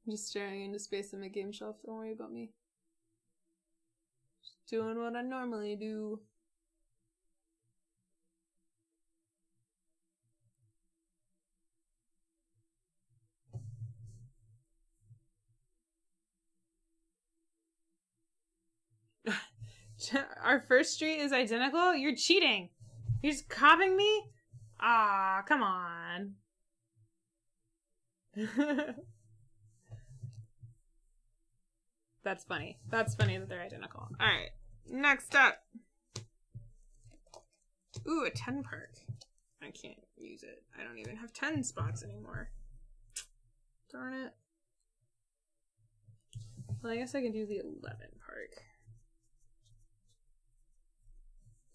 I'm just staring into space on my game shelf. Don't worry about me. Just doing what I normally do. Our first street is identical? You're cheating. You're just copying me? Ah, come on. That's funny. That's funny that they're identical. Alright, next up. Ooh, a 10 park. I can't use it. I don't even have 10 spots anymore. Darn it. Well, I guess I can do the 11 park.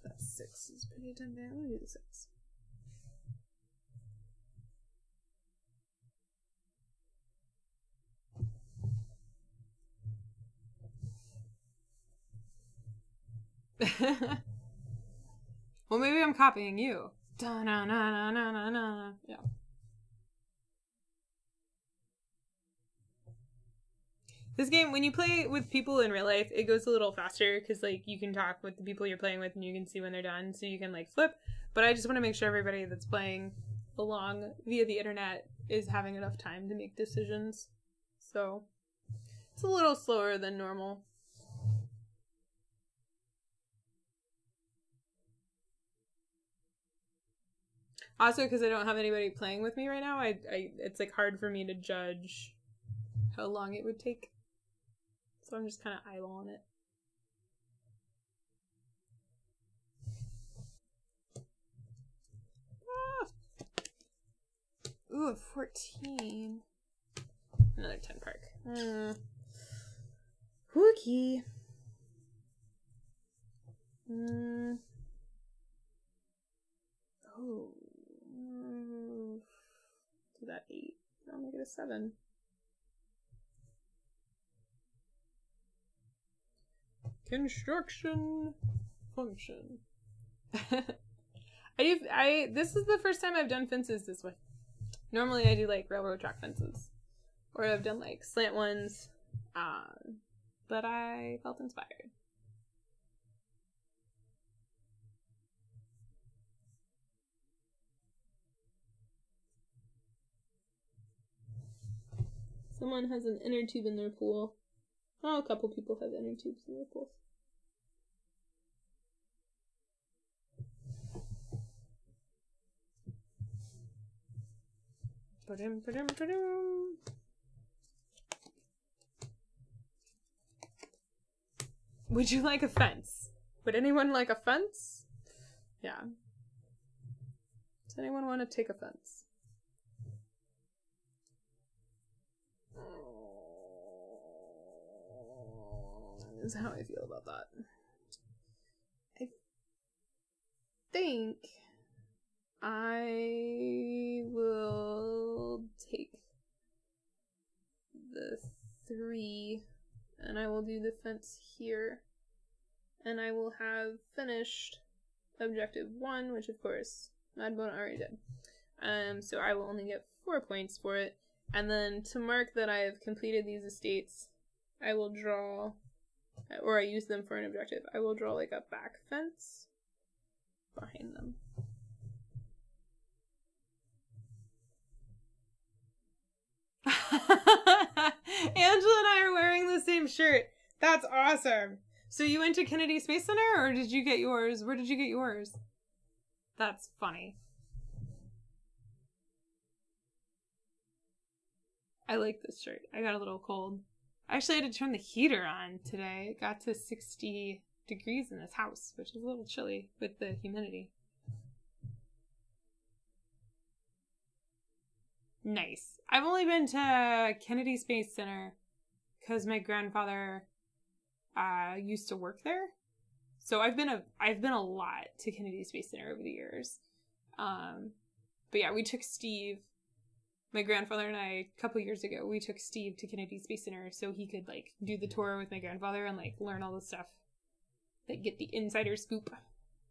That 6 is pretty tempting. I'm gonna do the 6. Well, maybe I'm copying you. Da-na-na-na-na-na-na. Yeah. This game, when you play with people in real life, it goes a little faster because, like, you can talk with the people you're playing with and you can see when they're done, so you can, like, flip. But I just want to make sure everybody that's playing along via the internet is having enough time to make decisions. So, it's a little slower than normal. Also, because I don't have anybody playing with me right now, it's, like, hard for me to judge how long it would take. So I'm just kind of eyeballing it. Ah! Ooh, a 14. Another 10 park. Wookie. Oh. Do that 8. I'll make it a 7. Construction function. This is the first time I've done fences this way. Normally I do like railroad track fences. Or I've done like slant ones. But I felt inspired. Someone has an inner tube in their pool. Oh, a couple people have inner tubes in their pools. Would you like a fence? Would anyone like a fence? Yeah. Does anyone want to take a fence? That is how I feel about that. I think I will take the 3 and I will do the fence here. And I will have finished objective 1, which of course Madbona already did. So I will only get 4 points for it. And then to mark that I have completed these estates, I will draw, or I use them for an objective, I will draw like a back fence behind them. Angela and I are wearing the same shirt. That's awesome. So you went to Kennedy Space Center, or did you get yours? Where did you get yours? That's funny. I like this shirt. I got a little cold. I actually had to turn the heater on today. It got to 60 degrees in this house, which is a little chilly with the humidity. Nice. I've only been to Kennedy Space Center because my grandfather used to work there. So I've been a lot to Kennedy Space Center over the years. But yeah, we took Steve, my grandfather and I, a couple years ago, we took Steve to Kennedy Space Center so he could like do the tour with my grandfather and like learn all the stuff, like get the insider scoop.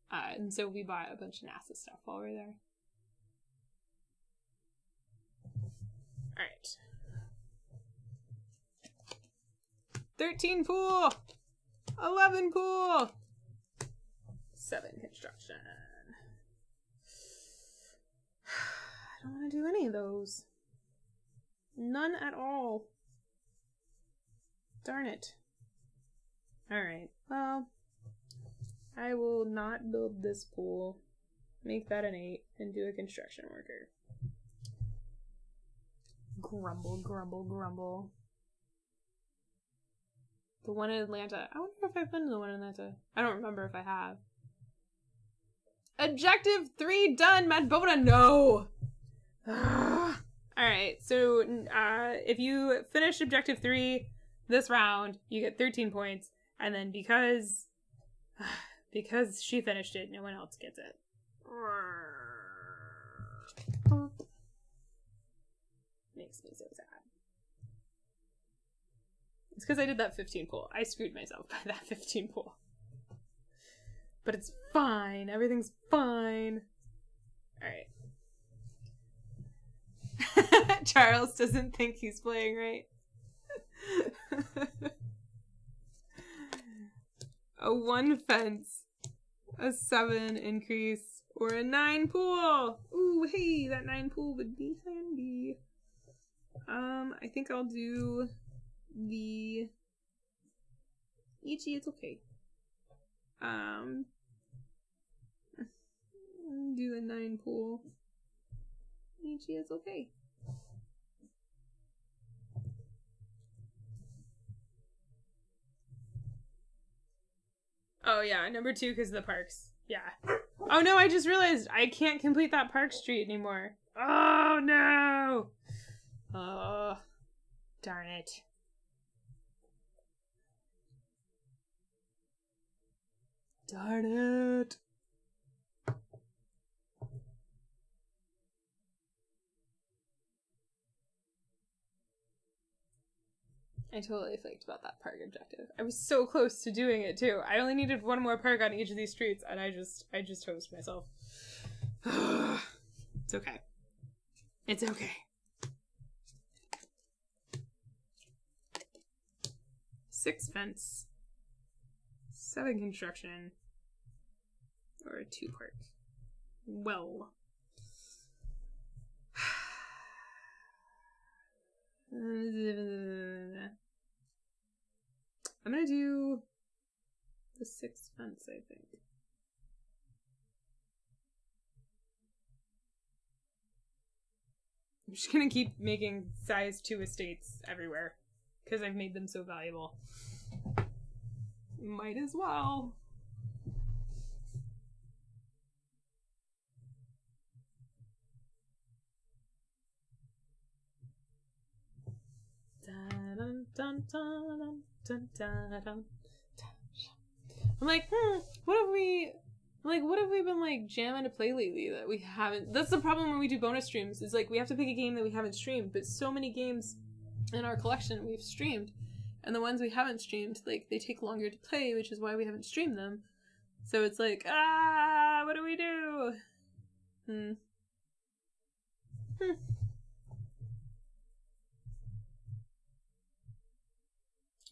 And so we bought a bunch of NASA stuff while we were there. Alright. 13 pool! 11 pool! 7 construction. I don't want to do any of those. None at all. Darn it. Alright, well, I will not build this pool. Make that an 8 and do a construction worker. Grumble, grumble, grumble. The one in Atlanta. I wonder if I've been to the one in Atlanta. I don't remember if I have. Objective 3 done, Madbona. No! Alright, so if you finish Objective 3 this round, you get 13 points. And then because she finished it, no one else gets it. Makes me so sad. It's because I did that 15 pull. I screwed myself by that 15 pull. But it's fine. Everything's fine. Alright. Charles doesn't think he's playing right. A 1 fence, a 7 increase, or a 9 pool. Ooh, hey, that 9 pool would be handy. I think I'll do the Ichi, it's okay. Do the 9 pool. Ichi, it's okay. Oh yeah, number 2 because of the parks. Yeah. Oh no, I just realized I can't complete that Park Street anymore. Oh no! Oh, darn it. Darn it. I totally flaked about that park objective. I was so close to doing it too. I only needed 1 more park on each of these streets and I just hosed myself. It's okay. It's okay. 6 fence. 7 construction. Or a 2 park. Well. I'm gonna do the 6 fence, I think. I'm just gonna keep making size 2 estates everywhere because I've made them so valuable. Might as well. I'm like, what have we been like jamming to play lately that we haven't? That's the problem when we do bonus streams, is like we have to pick a game that we haven't streamed, but so many games in our collection we've streamed, and the ones we haven't streamed, like, they take longer to play, which is why we haven't streamed them. So it's like, what do we do?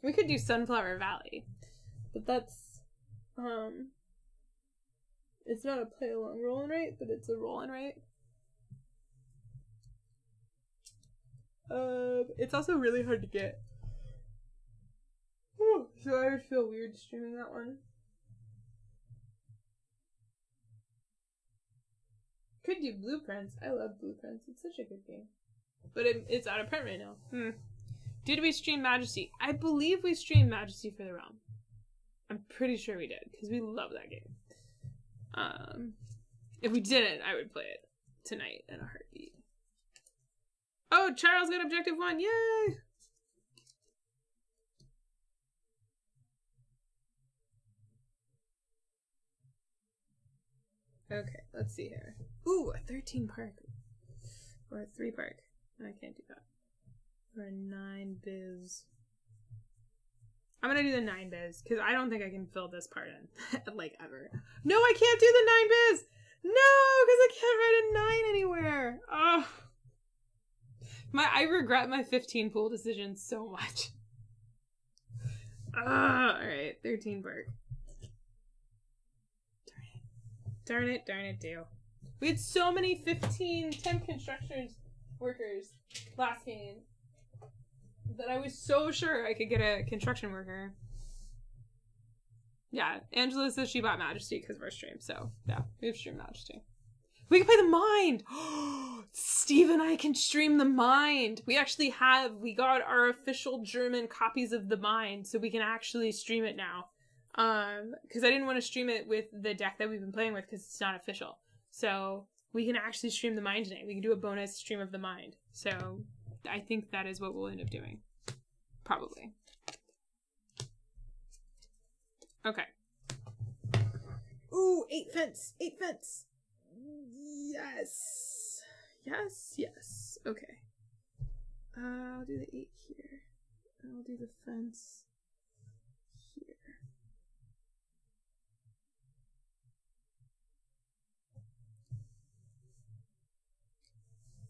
We could do Sunflower Valley, but that's, it's not a play along roll and write, but it's a roll and write. It's also really hard to get. So I would feel weird streaming that one. Could do Blueprints. I love Blueprints. It's such a good game. But it's out of print right now. Did we stream Majesty? I believe we streamed Majesty for the Realm. I'm pretty sure we did, because we love that game. If we didn't, I would play it tonight in a heartbeat. Oh, Charles got objective 1. Yay! Okay, let's see here. Ooh, a 13 park. Or a 3 park. I can't do that. Or a 9 biz. I'm gonna do the 9 biz, because I don't think I can fill this part in. Like, ever. No, I can't do the 9 biz! No, because I can't write a 9 anywhere! Oh. I regret my 15 pool decision so much. Alright, 13 park. Darn it, do. We had so many 15 temp construction workers last game that I was so sure I could get a construction worker. Yeah, Angela says she bought Majesty because of our stream, so yeah, we've streamed Majesty. We can play the Mind! Steve and I can stream the Mind! We got our official German copies of the Mind, so we can actually stream it now. Because I didn't want to stream it with the deck that we've been playing with, because it's not official. So, we can actually stream the Mind today. We can do a bonus stream of the Mind. So, I think that is what we'll end up doing. Probably. Okay. Ooh, 8 fence! 8 fence! Yes! Yes, yes. Okay. I'll do the 8 here. I'll do the fence here.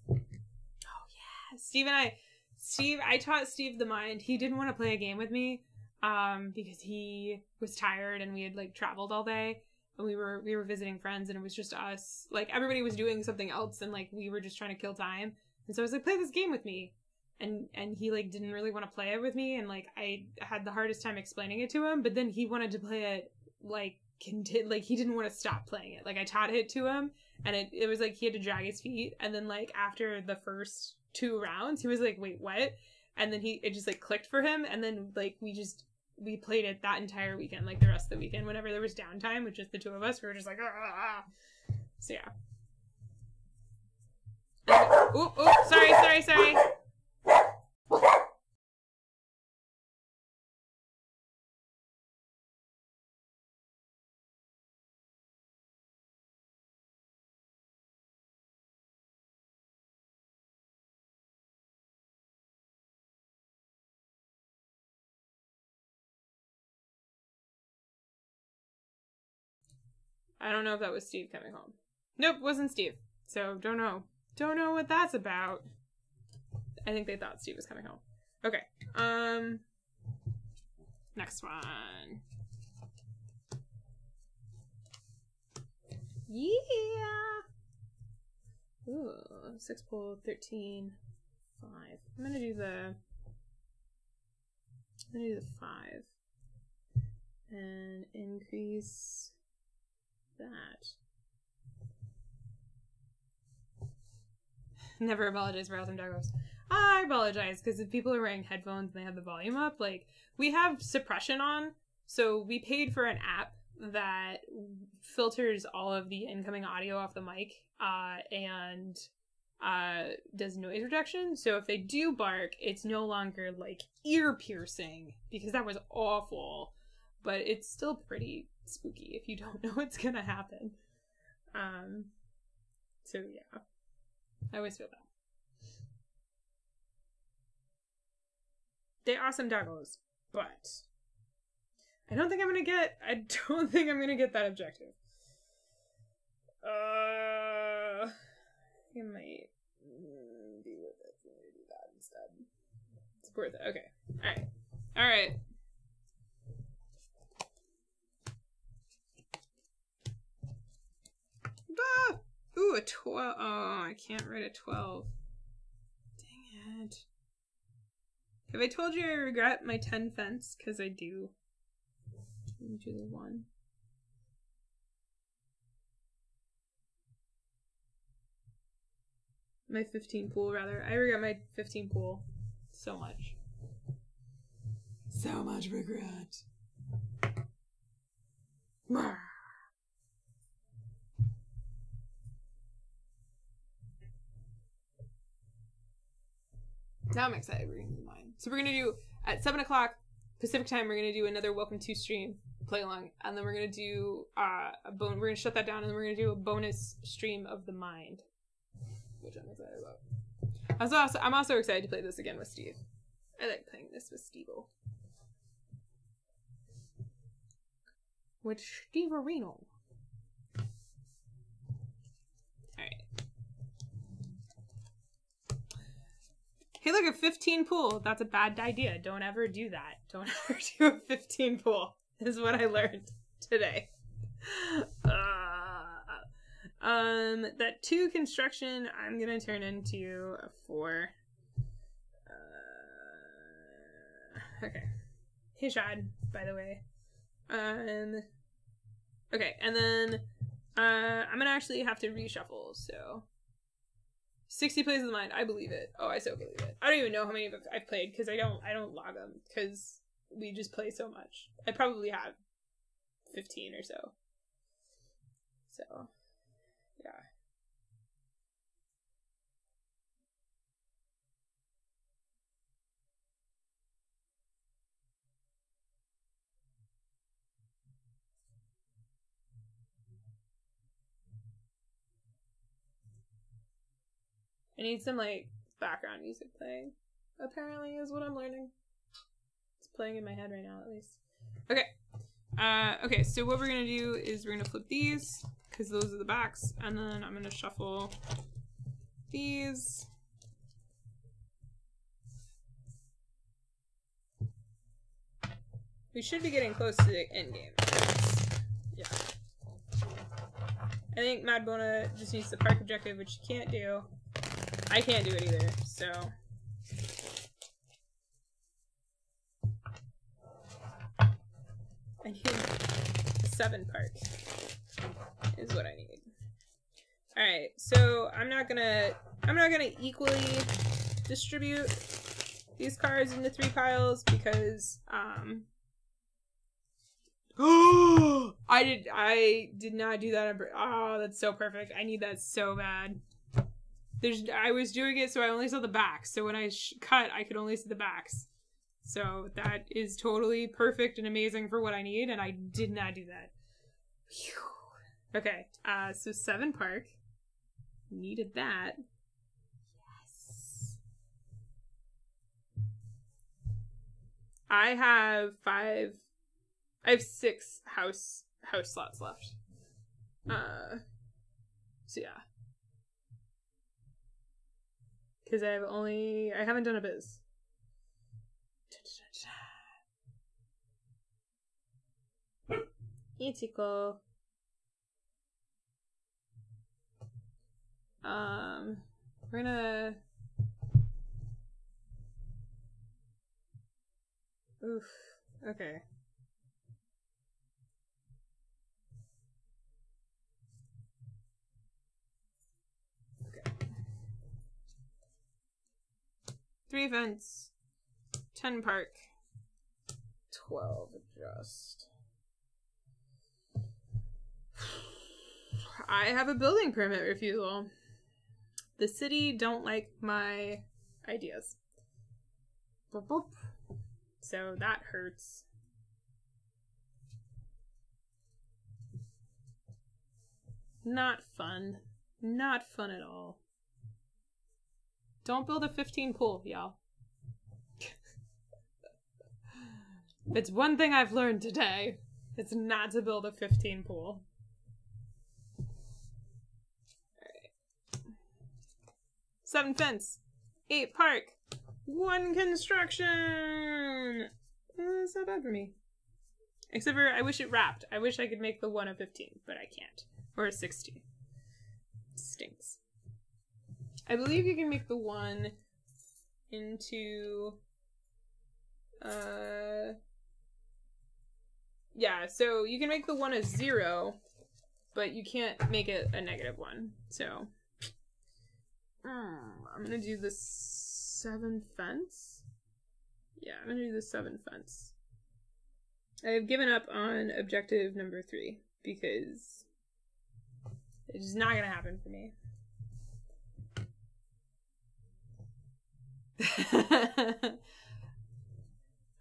Oh, yeah. I taught Steve the Mind. He didn't want to play a game with me, because he was tired and we had, like, traveled all day. And we were visiting friends, and it was just us. Like, everybody was doing something else, and, like, we were just trying to kill time. And so I was like, play this game with me. And he, like, didn't really want to play it with me, and, like, I had the hardest time explaining it to him, but then he wanted to play it, like, he didn't want to stop playing it. Like, I taught it to him, and it was like he had to drag his feet, and then, like, after the first 2 rounds, he was like, wait, what? And then it just, like, clicked for him, and then, like, we played it that entire weekend, like the rest of the weekend. Whenever there was downtime with just the 2 of us, we were just like, ah. So yeah. Oh, sorry. I don't know if that was Steve coming home. Nope, wasn't Steve. So, don't know. Don't know what that's about. I think they thought Steve was coming home. Okay. Next one. Yeah! Ooh, 6 pull, 13, 5. I'm gonna do the 5. And increase that. Never apologize for awesome doggos. I apologize, because if people are wearing headphones and they have the volume up, like, we have suppression on, so we paid for an app that filters all of the incoming audio off the mic, and does noise reduction, so if they do bark, it's no longer, like, ear-piercing, because that was awful, but it's still pretty spooky if you don't know what's gonna happen. So yeah. I always feel that. They awesome doggos, but I don't think I'm gonna get that objective. I might deal with it. I'm gonna do that instead. It's worth it. Okay. Alright. Ah! Ooh, a 12. Oh, I can't write a 12. Dang it. Have I told you I regret my 10 fence? Because I do. Do the 1. My 15 pool, rather. I regret my 15 pool so much. So much regret. Now I'm excited. We're gonna do mine. So we're gonna do at 7 o'clock Pacific time. We're gonna do another Welcome to stream play along, and then we're gonna do we're gonna shut that down, and then we're gonna do a bonus stream of the Mind, which I'm excited about. I'm also excited to play this again with Steve. I like playing this with Steve-o. With Steve-o-reno. Alright. Hey, look, a 15 pool. That's a bad idea. Don't ever do that. Don't ever do a 15 pool, is what I learned today. That 2 construction, I'm gonna turn into a 4. Okay. Hey, Shad, by the way. Okay, and then I'm gonna actually have to reshuffle, so 60 plays of the mind. I believe it. Oh, I so believe it. I don't even know how many I've played because I don't log them because we just play so much. I probably have 15 or so. So, yeah. I need some, like, background music playing, apparently, is what I'm learning. It's playing in my head right now, at least. Okay. Okay, so what we're going to do is we're going to flip these, because those are the backs, and then I'm going to shuffle these. We should be getting close to the end game. Yeah. I think Mad Bona just needs the park objective, which you can't do. I can't do it either, so. I need a 7 park is what I need. Alright, so I'm not gonna equally distribute these cards into 3 piles because I did not do that. Oh, that's so perfect. I need that so bad. I was doing it so I only saw the backs. So when I cut, I could only see the backs. So that is totally perfect and amazing for what I need, and I did not do that. Whew. Okay, so 7 park. Needed that. Yes. I have 6 house slots left. So yeah. Because I haven't done a biz. Ichiko. We're gonna... Oof. Okay. Okay. 3 events. 10 park. 12 adjust. I have a building permit refusal. The city don't like my ideas. Boop, boop. So that hurts. Not fun. Not fun at all. Don't build a 15 pool, y'all. If it's one thing I've learned today, it's not to build a 15 pool. Alright. 7 fence. 8 park. 1 construction! It's not bad for me. Except for, I wish it wrapped. I wish I could make the 1 a 15, but I can't. Or a 16. It stinks. I believe you can make the 1 into... Yeah, so you can make the 1 a 0, but you can't make it a -1. So, I'm gonna do the 7 fence. Yeah, I'm gonna do the 7 fence. I have given up on objective number 3 because it's just not gonna happen for me.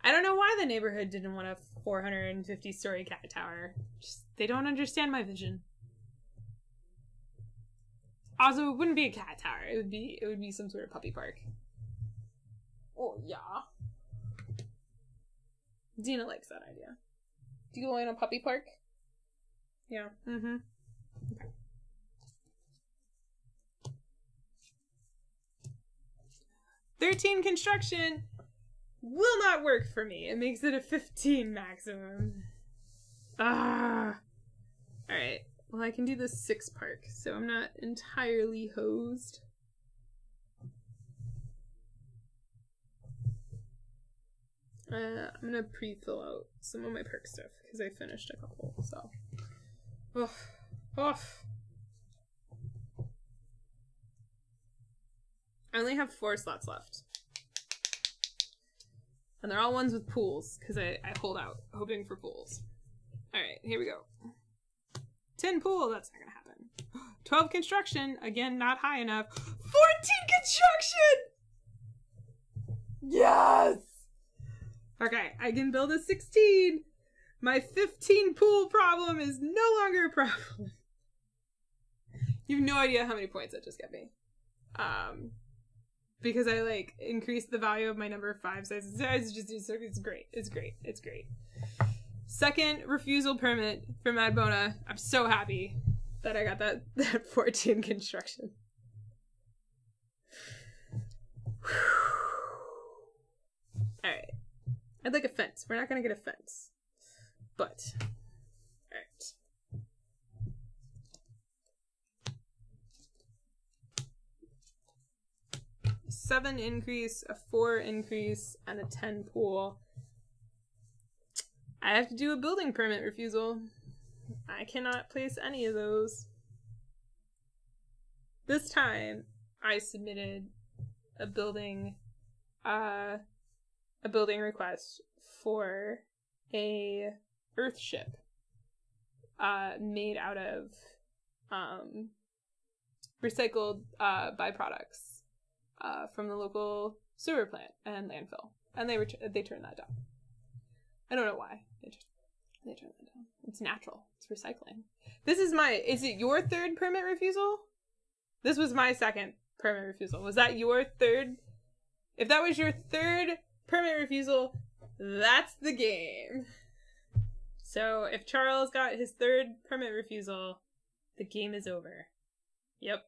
I don't know why the neighborhood didn't want a 450-story cat tower. Just, they don't understand my vision. Also, it wouldn't be a cat tower. It would be some sort of puppy park. Oh yeah. Dina likes that idea. Do you go in a puppy park? Yeah. Mm-hmm. Okay. 13 construction will not work for me. It makes it a 15 maximum. Alright. Well, I can do the 6 park, so I'm not entirely hosed. I'm gonna pre-fill out some of my perk stuff, because I finished a couple, so. Ugh. Oof. I only have 4 slots left. And they're all ones with pools, because I hold out, hoping for pools. Alright, here we go. 10 pool, that's not gonna happen. 12 construction, again, not high enough. 14 construction! Yes! Okay, I can build a 16. My 15 pool problem is no longer a problem. You have no idea how many points that just got me. Because I, like, increased the value of my number 5 sizes. It's great. It's great. It's great. Second refusal permit for Mad Bona. I'm so happy that I got that 14 construction. Alright. I'd like a fence. We're not gonna get a fence. But, alright. A 7 increase, a 4 increase, and a 10 pool. I have to do a building permit refusal. I cannot place any of those. This time, I submitted a building request for a Earthship made out of recycled byproducts from the local sewer plant and landfill, and they turned that down. I don't know why. They turned that down. It's natural. It's recycling. Is it your 3rd permit refusal? This was my 2nd permit refusal. Was that your 3rd? If that was your 3rd permit refusal, that's the game. So if Charles got his 3rd permit refusal, the game is over. Yep.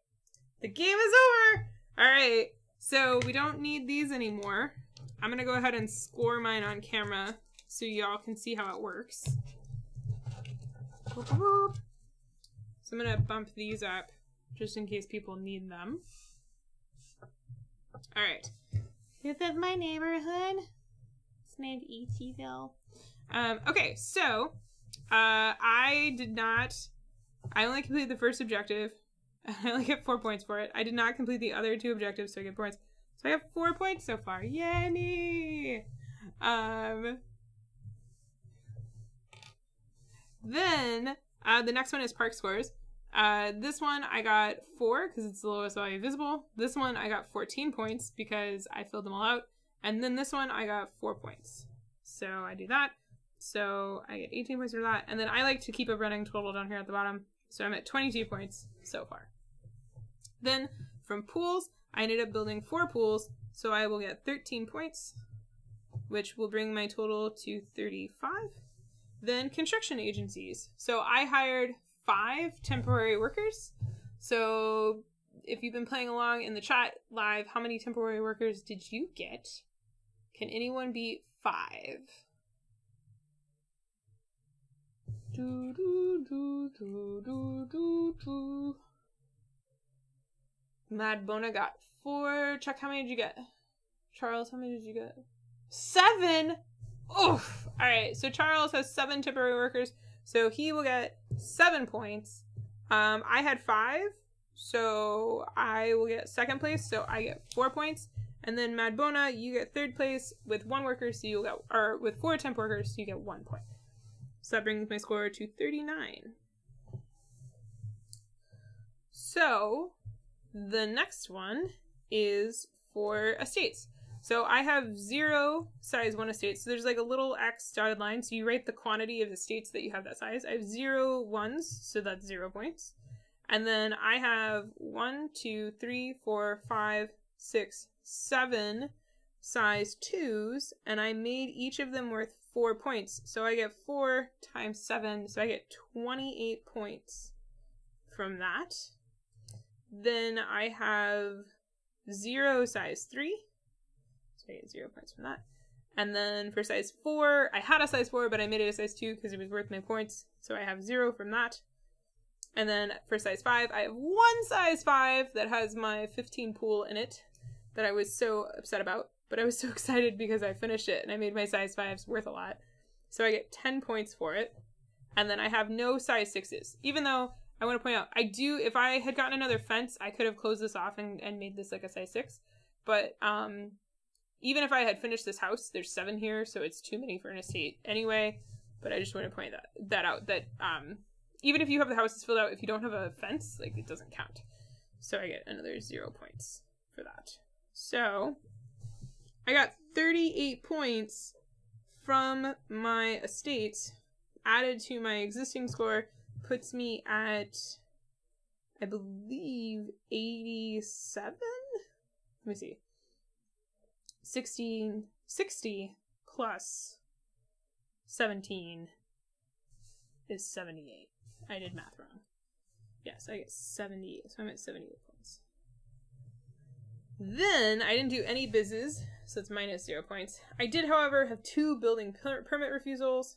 The game is over! Alright, so we don't need these anymore. I'm gonna go ahead and score mine on camera so y'all can see how it works. So I'm gonna bump these up just in case people need them. Alright. This is my neighborhood. It's named E.T.ville. Okay, so I only completed the first objective. I only get 4 points for it. I did not complete the other 2 objectives, so I get points. So I have 4 points so far. Yay me! Then, the next one is park scores. This one I got 4 because it's the lowest value visible. This one I got 14 points because I filled them all out. And then this one I got 4 points. So I do that. So I get 18 points for that. And then I like to keep a running total down here at the bottom. So I'm at 22 points so far. Then from pools, I ended up building 4 pools. So I will get 13 points, which will bring my total to 35. Then construction agencies. So I hired 5 temporary workers. So if you've been playing along in the chat live, how many temporary workers did you get? Can anyone beat 5? Do, do, do, do, do, do, do. Mad Bona got 4. Chuck, how many did you get? Charles, how many did you get? 7? Oof! Alright, so Charles has 7 temporary workers, so he will get 7 points. I had 5, so I will get 2nd place, so I get 4 points. And then Mad Bona, you get 3rd place with 1 worker, so you'll get, or with 4 temp workers, so you get 1 point. So that brings my score to 39. So, the next one is for estates. So I have 0 size 1 estates. So there's like a little X dotted line. So you write the quantity of estates that you have that size. I have 0 ones, so that's 0 points. And then I have 1, 2, 3, 4, 5, 6, 7 size 2s. And I made each of them worth 4 points. So I get 4 times 7. So I get 28 points from that. Then I have 0 size 3. So I get 0 points from that. And then for size 4, I had a size 4, but I made it a size 2 because it was worth my points. So I have 0 from that. And then for size 5, I have 1 size 5 that has my 15 pool in it that I was so upset about. But I was so excited because I finished it and I made my size 5s worth a lot. So I get 10 points for it. And then I have no size 6s. Even though I want to point out, I do, if I had gotten another fence, I could have closed this off and made this like a size 6. But even if I had finished this house, there's 7 here, so it's too many for an estate anyway. But I just want to point that out, that even if you have the houses filled out, if you don't have a fence, like, it doesn't count. So I get another 0 points for that. So I got 38 points from my estate added to my existing score, puts me at, I believe, 87? Let me see. 60 plus 17 is 78. I did math wrong. Yes, I get 78, so I'm at 78 points. Then, I didn't do any business, so it's minus 0 points. I did, however, have 2 building permit refusals.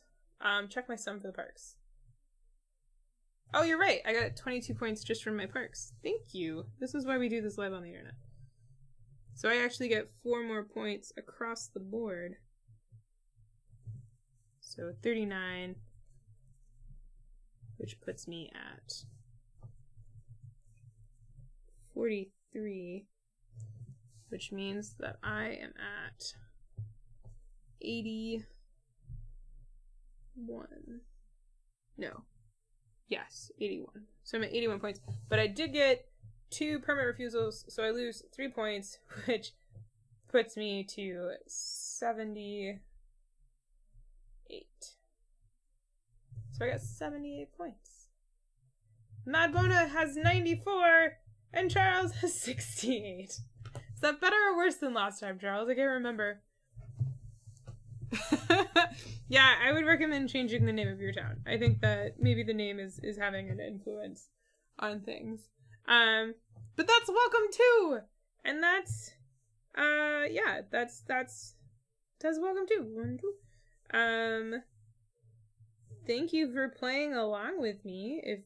Check my sum for the parks. Oh, you're right. I got 22 points just from my parks. Thank you. This is why we do this live on the internet. So I actually get 4 more points across the board. So 39, which puts me at 43, which means that I am at 81. No. Yes, 81. So I'm at 81 points. But I did get 2 permit refusals, so I lose 3 points, which puts me to 78. So I got 78 points. Mad Bona has 94, and Charles has 68. Is that better or worse than last time, Charles? I can't remember. Yeah, I would recommend changing the name of your town. I think that maybe the name is having an influence on things. But that's welcome too! And that's, yeah, that's welcome too. Thank you for playing along with me. If,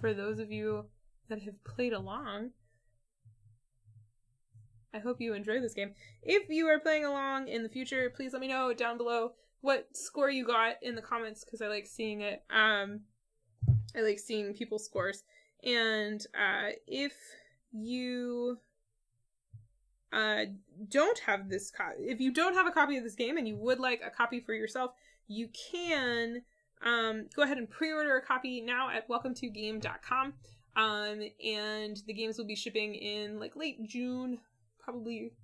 for those of you that have played along, I hope you enjoy this game. If you are playing along in the future, please let me know down below what score you got in the comments, because I like seeing it. I like seeing people's scores. And if you don't have this if you don't have a copy of this game and you would like a copy for yourself, you can go ahead and pre-order a copy now at welcometogame.com. And the games will be shipping in like late June, probably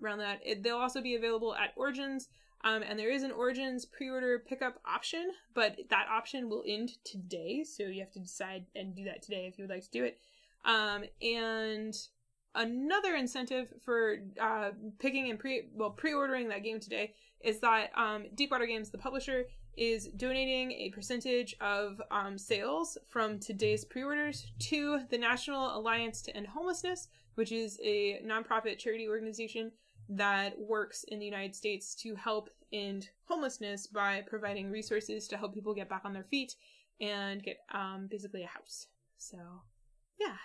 around that. They'll also be available at Origins, and there is an Origins pre-order pickup option, but that option will end today, so you have to decide and do that today if you would like to do it. And another incentive for picking and pre-ordering that game today is that Deepwater Games, the publisher, is donating a percentage of sales from today's pre-orders to the National Alliance to End Homelessness, which is a nonprofit charity organization that works in the United States to help end homelessness by providing resources to help people get back on their feet and get basically a house. So, yeah.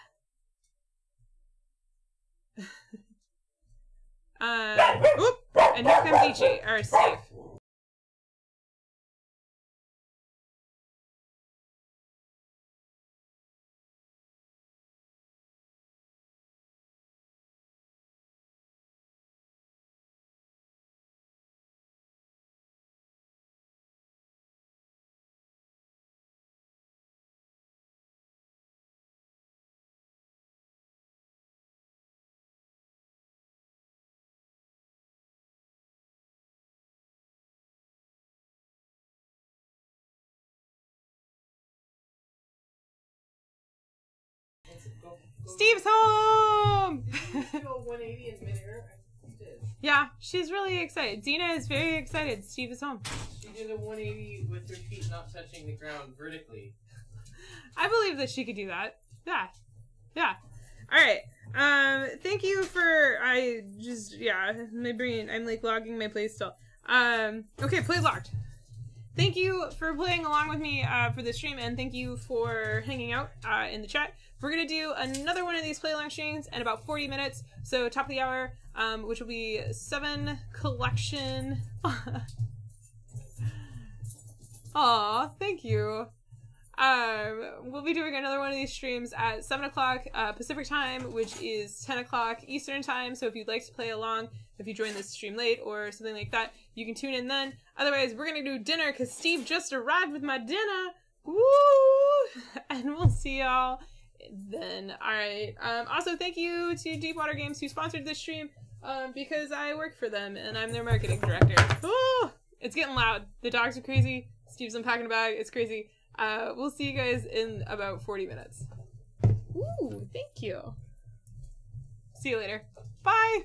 Oop! And here comes Ichi, or Steve. Steve's home! Yeah, she's really excited. Zena is very excited. Steve is home. She did a 180 with her feet not touching the ground vertically. I believe that she could do that. Yeah. Yeah. Alright. Thank you for... my brain... I'm, like, logging my play still. Okay, play logged. Thank you for playing along with me for this stream, and thank you for hanging out in the chat. We're going to do another one of these play along streams in about 40 minutes, so top of the hour, which will be 7 collection. Aw, thank you. We'll be doing another one of these streams at 7 o'clock Pacific time, which is 10 o'clock Eastern time. So if you'd like to play along, if you join this stream late or something like that, you can tune in then. Otherwise, we're going to do dinner because Steve just arrived with my dinner. Woo! And we'll see y'all then. Alright. Also, thank you to Deepwater Games who sponsored this stream because I work for them and I'm their marketing director. Oh! It's getting loud. The dogs are crazy. Steve's unpacking a bag. It's crazy. We'll see you guys in about 40 minutes. Ooh, thank you. See you later. Bye!